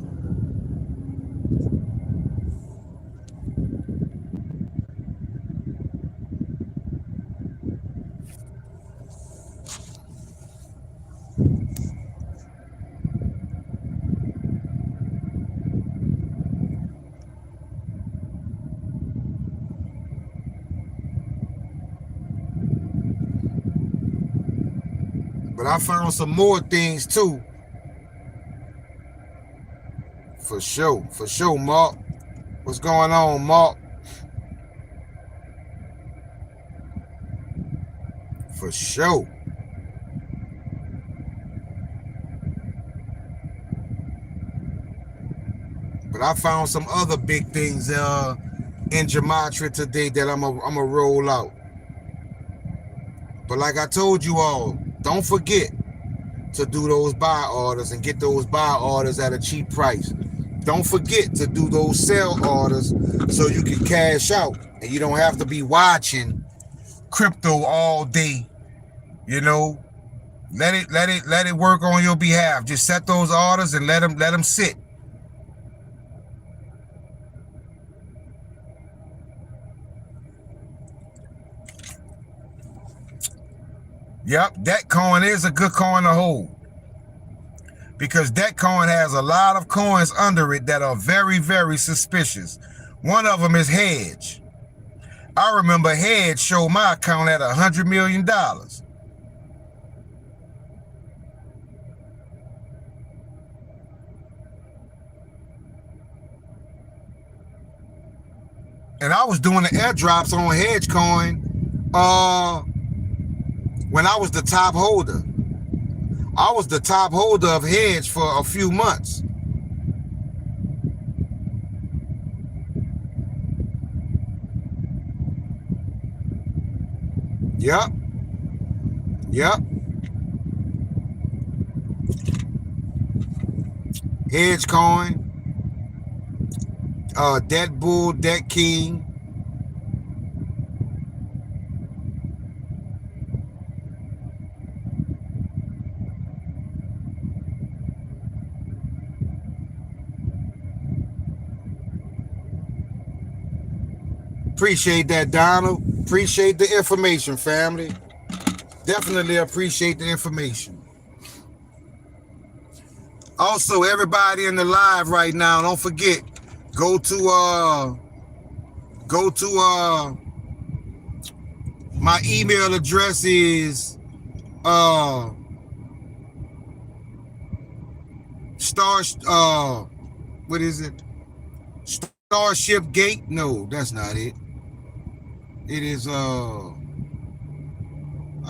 Speaker 1: But I found some more things too. For sure, Mark. What's going on, Mark? For sure. But I found some other big things in Gematria today that I'm a roll out. But like I told you all, don't forget to do those buy orders and get those buy orders at a cheap price. Don't forget to do those sell orders so you can cash out and you don't have to be watching crypto all day. You know, let it work on your behalf. Just set those orders and let them sit. Yep, that coin is a good coin to hold. Because that coin has a lot of coins under it that are very, very suspicious. One of them is Hedge. I remember Hedge showed my account at $100 million. And I was doing the airdrops on Hedgecoin when I was the top holder. I was the top holder of Hedge for a few months. Yep. Hedgecoin, Debt Bull, Debt King. Appreciate that, Donald. Appreciate the information, family. Definitely appreciate the information. Also, everybody in the live right now, don't forget, go to my email address is what is it? Starship Gate? No, that's not it. It is I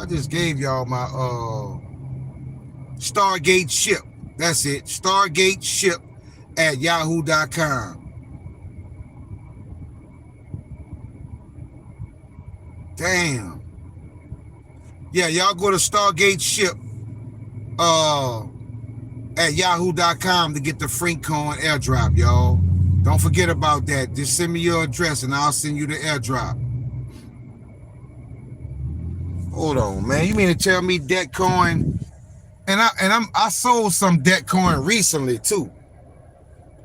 Speaker 1: just gave y'all my Stargate Ship. That's it. Stargate Ship at yahoo.com. Damn. Yeah, y'all go to Stargate Ship at yahoo.com to get the Frankcoin airdrop, y'all. Don't forget about that. Just send me your address and I'll send you the airdrop. Hold on, man. You mean to tell me Decoding? And I sold some Decoding recently too.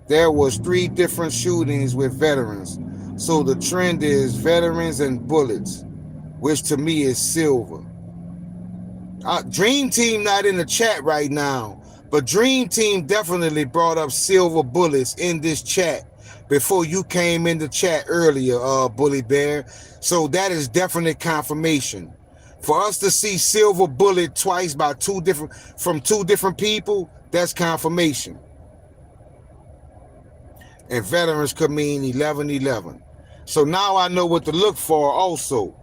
Speaker 1: There was 3 different shootings with veterans. So the trend is veterans and bullets, which to me is silver. Dream Team not in the chat right now, but Dream Team definitely brought up silver bullets in this chat before you came in the chat earlier, Bully Bear. So that is definite confirmation. For us to see silver bullet twice by from two different people, that's confirmation. And veterans could mean 1111. So now I know what to look for also.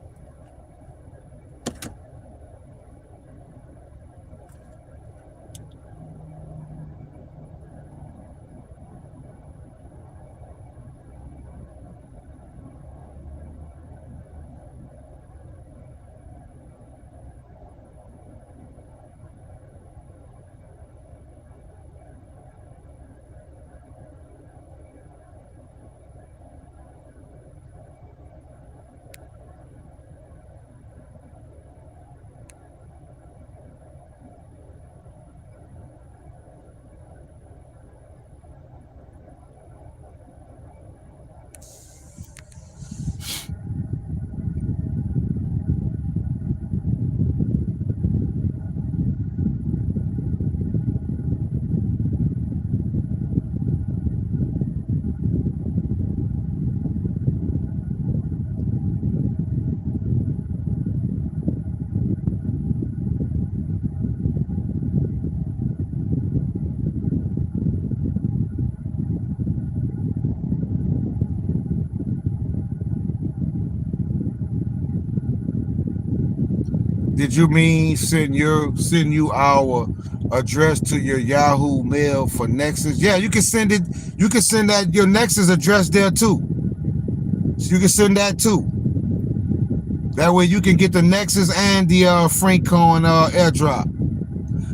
Speaker 1: Did you mean send you our address to your Yahoo mail for Nexus? Yeah, you can send it. You can send that your Nexus address there too. So you can send that too. That way you can get the Nexus and the Frankcoin airdrop.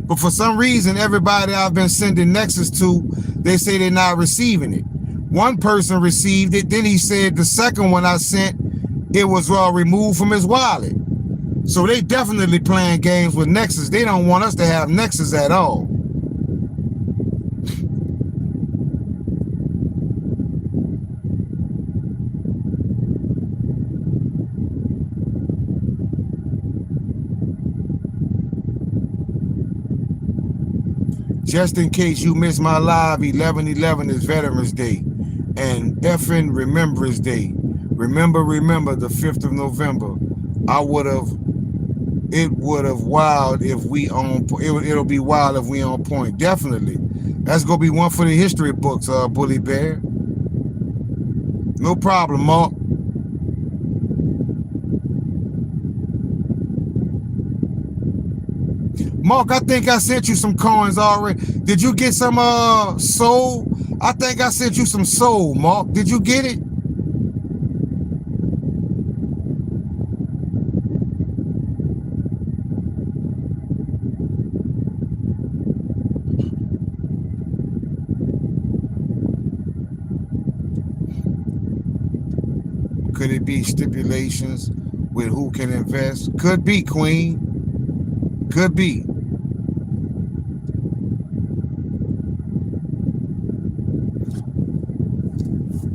Speaker 1: But for some reason, everybody I've been sending Nexus to, they say they're not receiving it. One person received it. Then he said the second one I sent, it was removed from his wallet. So they definitely playing games with Nexus. They don't want us to have Nexus at all. Just in case you missed my live, 11/11 is Veterans Day and effing Remembrance Day. Remember, the 5th of November. It would have wild if we on. It'll be wild if we on point. Definitely, that's gonna be one for the history books. Bully Bear. No problem, Mark. Mark, I think I sent you some coins already. Did you get some soul? I think I sent you some soul, Mark. Did you get it? Could it be stipulations with who can invest? Could be, Queen. Could be.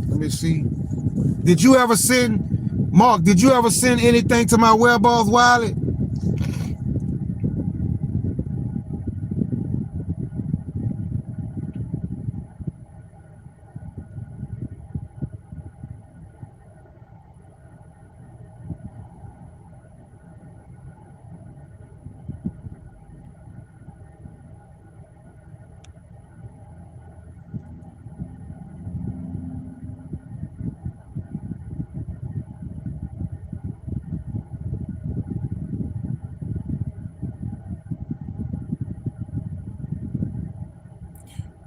Speaker 1: Let me see. Did you ever send, Mark, did you ever send anything to my Webboss wallet?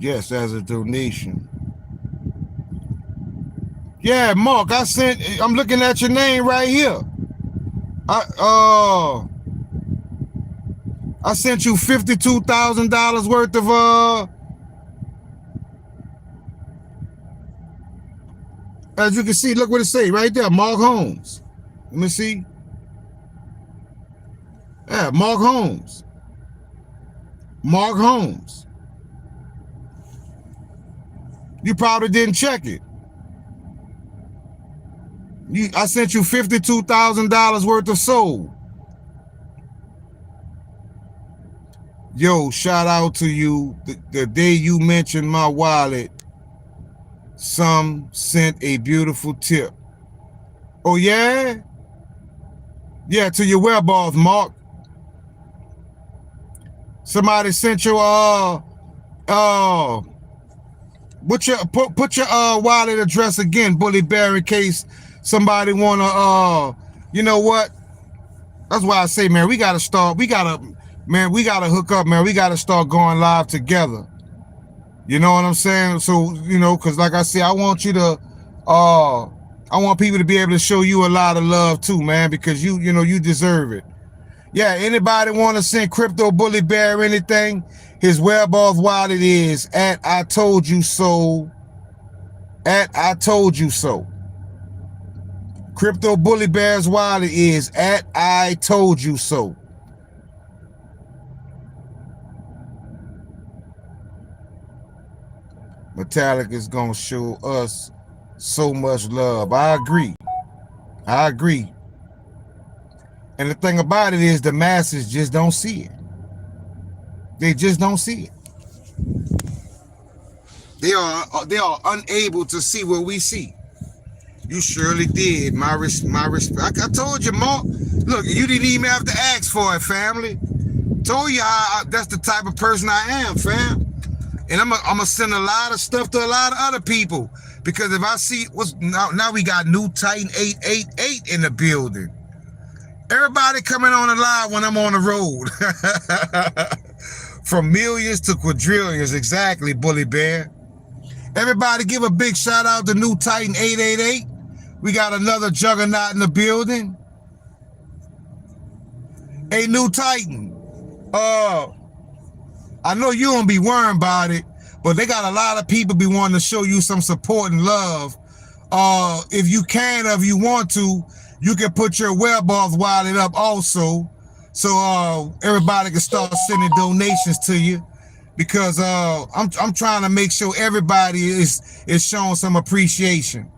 Speaker 1: Yes, as a donation. Yeah, Mark, I'm looking at your name right here. I sent you $52,000 worth of as you can see, look what it say right there, Mark Holmes. Let me see. Yeah, Mark Holmes. Mark Holmes. You probably didn't check it. I sent you $52,000 worth of soul. Yo, shout out to you. The day you mentioned my wallet, some sent a beautiful tip. Oh, yeah? Yeah, to your Webboss, Mark. Somebody sent you put your wallet address again, Bully Bear, in case somebody wanna you know what? That's why I say, man, we gotta hook up, man. We gotta start going live together. You know what I'm saying? So, you know, cause like I said, I want you to I want people to be able to show you a lot of love too, man, because you know you deserve it. Yeah, anybody want to send Crypto Bully Bear anything? His Webboss wallet is at I told you so. At I told you so. Crypto Bully Bear's wallet is at I told you so. Metallic is gonna show us so much love. I agree. I agree. And the thing about it is the masses just don't see it. They just don't see it. They are unable to see what we see. You surely did. My respect. I told you, Mark. Look, you didn't even have to ask for it, family. Told you that's the type of person I am, fam. And I'm gonna send a lot of stuff to a lot of other people, because if I see what's now we got New Titan 888 in the building. Everybody coming on the live when I'm on the road. From millions to quadrillions, exactly, Bully Bear. Everybody give a big shout out to New Titan 888. We got another juggernaut in the building. Hey, New Titan. I know you don't be worrying about it, but they got a lot of people be wanting to show you some support and love. If you can, or if you want to, you can put your Webboss wallet up also, so everybody can start sending donations to you, because I'm trying to make sure everybody is showing some appreciation.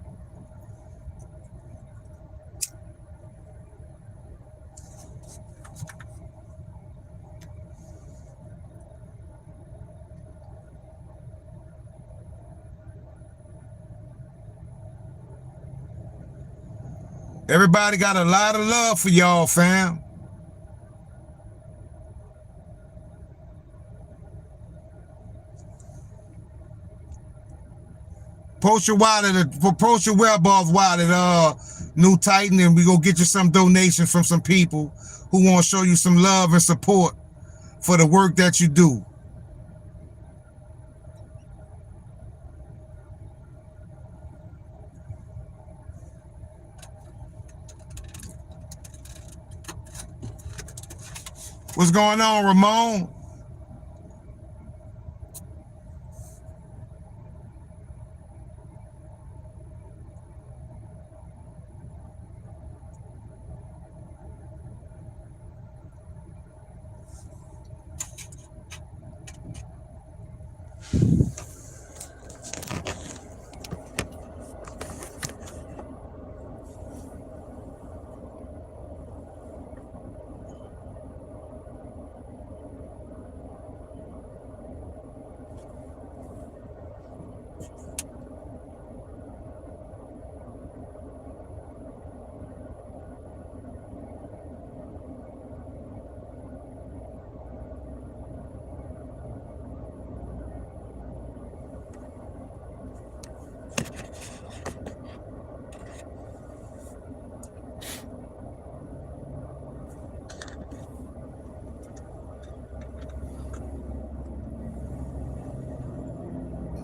Speaker 1: Everybody got a lot of love for y'all, fam. Post your wallet, post your Webboss wallet, New Titan, and we go get you some donations from some people who want to show you some love and support. for the work that you do. What's going on, Ramon?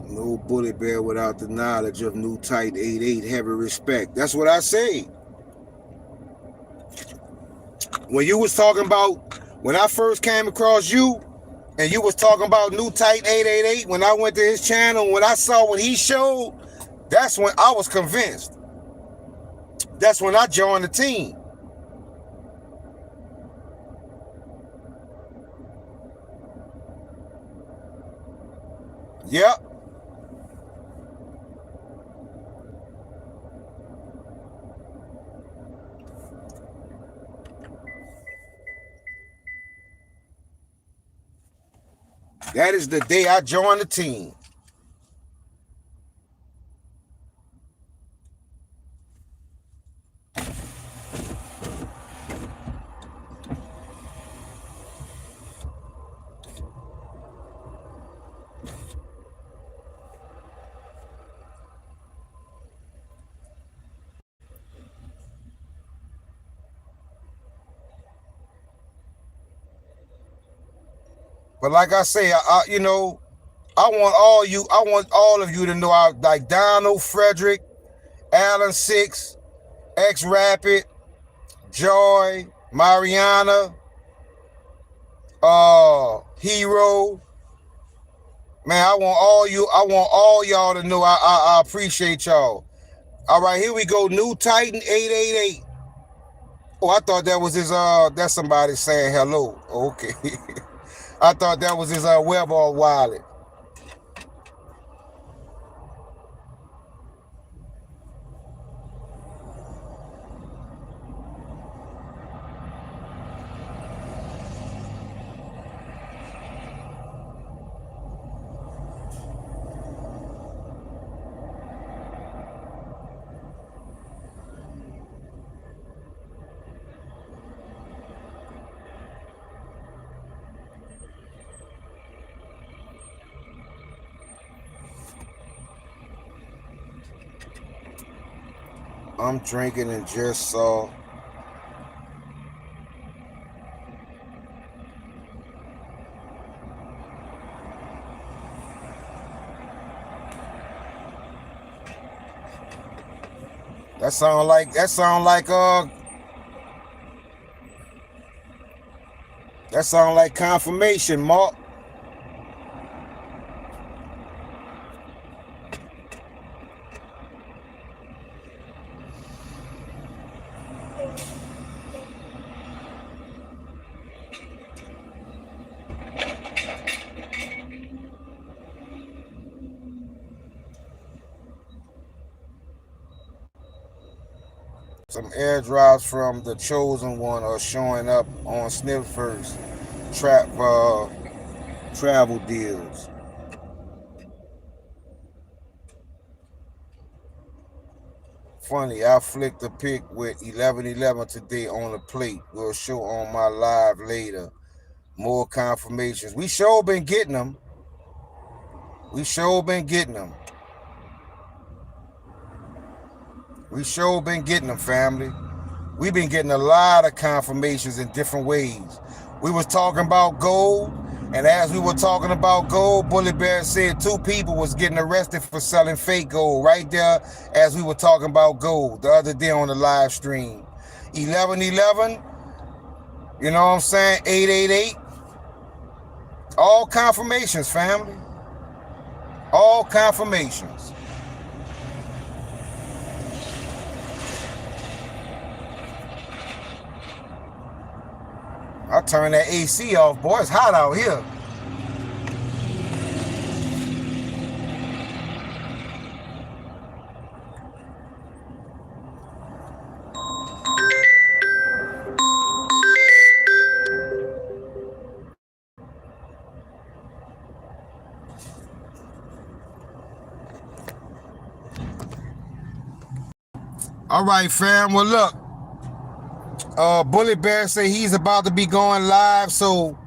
Speaker 1: No bully bear without the knowledge of new tight 88 heavy respect. That's what I say. When you was talking about, when I first came across you, and you was talking about new tight 888, when I went to his channel, when I saw what he showed, that's when I was convinced. That's when I joined the team. Yep. That is the day I joined the team. But like I say, you know, I want all of you to know, I like Donald, Frederick, Alan 6, X Rapid, Joy, Mariana, Hero. Man, I want all y'all to know I appreciate y'all. All right, here we go. New Titan 888. Oh, I thought that was his that's somebody saying hello. Okay. I thought that was his Webber wallet. I'm drinking and just saw. That sound like confirmation, Mark. Some airdrops from the chosen one are showing up on Sniffer's travel deals. Funny, I flicked a pic with 1111 today on the plate. We'll show on my live later. More confirmations. We sure been getting them. We sure been getting them, family. We've been getting a lot of confirmations in different ways. We was talking about gold, and as we were talking about gold, Bully Bear said 2 people was getting arrested for selling fake gold right there as we were talking about gold the other day on the live stream. 1111, you know what I'm saying, 888, all confirmations, family. All confirmations. I'll turn that AC off, boy. It's hot out here. All right, fam. Well, look. Bully Bear say he's about to be going live, so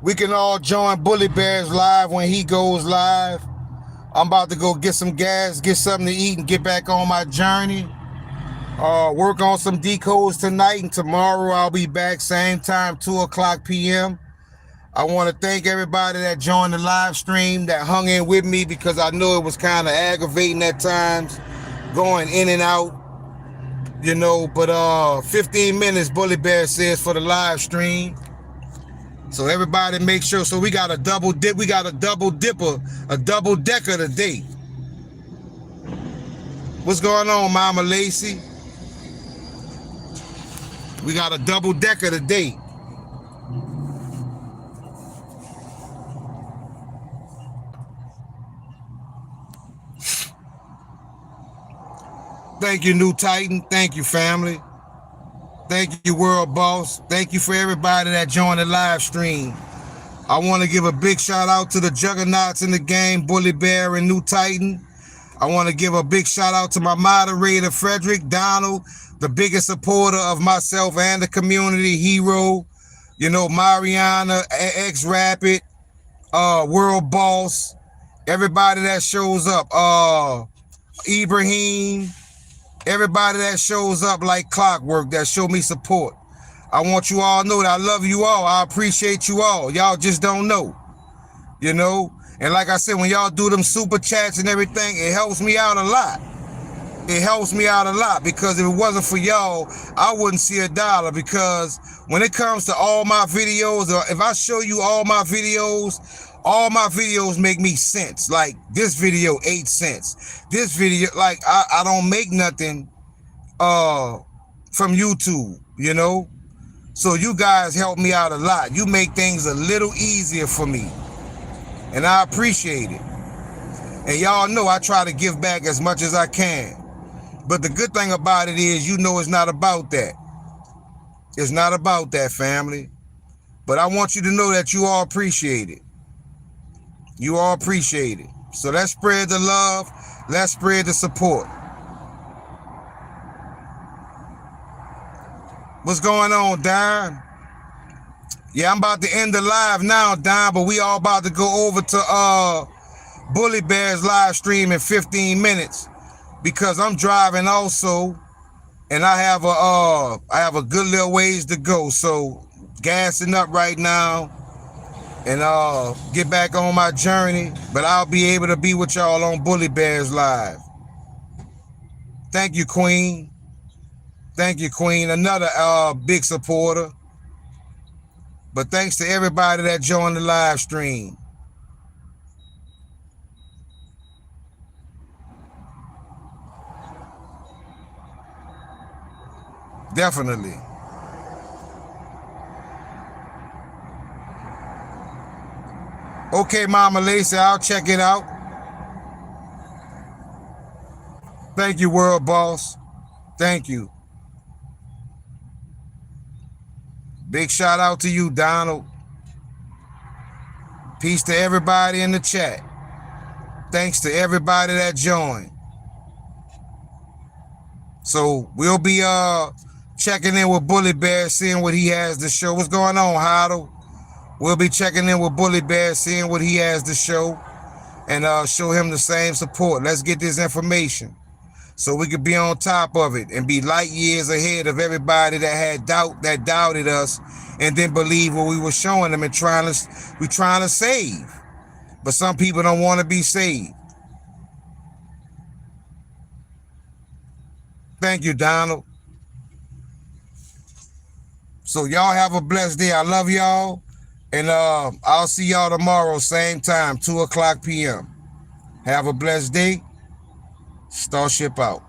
Speaker 1: we can all join Bully Bear's live when he goes live. I'm about to go get some gas, get something to eat, and get back on my journey. Work on some decodes tonight, and tomorrow I'll be back same time, 2:00 p.m. I want to thank everybody that joined the live stream, that hung in with me, because I know it was kind of aggravating at times, going in and out. You know, but 15 minutes, Bully Bear says, for the live stream. So everybody make sure. So we got a double dip. We got a double dipper, a double decker today. What's going on, Mama Lacey? We got a double decker today. Thank you, New Titan. Thank you, family. Thank you, World Boss. Thank you for everybody that joined the live stream. I want to give a big shout out to the juggernauts in the game, Bully Bear and New Titan. I want to give a big shout out to my moderator, Frederick Donald, the biggest supporter of myself and the community, Hero. You know, Mariana, X-Rapid, World Boss, everybody that shows up, Ibrahim, everybody that shows up like clockwork, that show me support. I want you all to know that I love you all. I appreciate you all. Y'all just don't know, you know? And like I said, when y'all do them super chats and everything, it helps me out a lot. It helps me out a lot, because if it wasn't for y'all, I wouldn't see $1, because when it comes to all my videos, or if I show you all my videos make me sense. Like this video, 8 cents. This video, like I don't make nothing from YouTube, you know? So you guys help me out a lot. You make things a little easier for me, and I appreciate it. And y'all know I try to give back as much as I can. But the good thing about it is, you know, it's not about that. It's not about that, family. But I want you to know that you all appreciate it. You all appreciate it. So let's spread the love. Let's spread the support. What's going on, Don? Yeah, I'm about to end the live now, Don, but we all about to go over to Bully Bear's live stream in 15 minutes, because I'm driving also, and I have a good little ways to go. So gassing up right now, and get back on my journey. But I'll be able to be with y'all on Bully Bear's live. Thank you, Queen. Thank you, Queen. Another big supporter. But thanks to everybody that joined the live stream. Definitely. Okay, Mama Lacey, I'll check it out. Thank you, World Boss. Thank you. Big shout out to you, Donald. Peace to everybody in the chat. Thanks to everybody that joined. So we'll be checking in with Bully Bear, seeing what he has to show. What's going on, Huddle? We'll be checking in with Bully Bear, seeing what he has to show, and show him the same support. Let's get this information. so we could be on top of it and be light years ahead of everybody that doubted us and didn't believe what we were showing them and trying to save. But some people don't want to be saved. Thank you, Donald. So y'all have a blessed day. I love y'all. And I'll see y'all tomorrow, same time, 2 o'clock p.m. Have a blessed day. Starship out.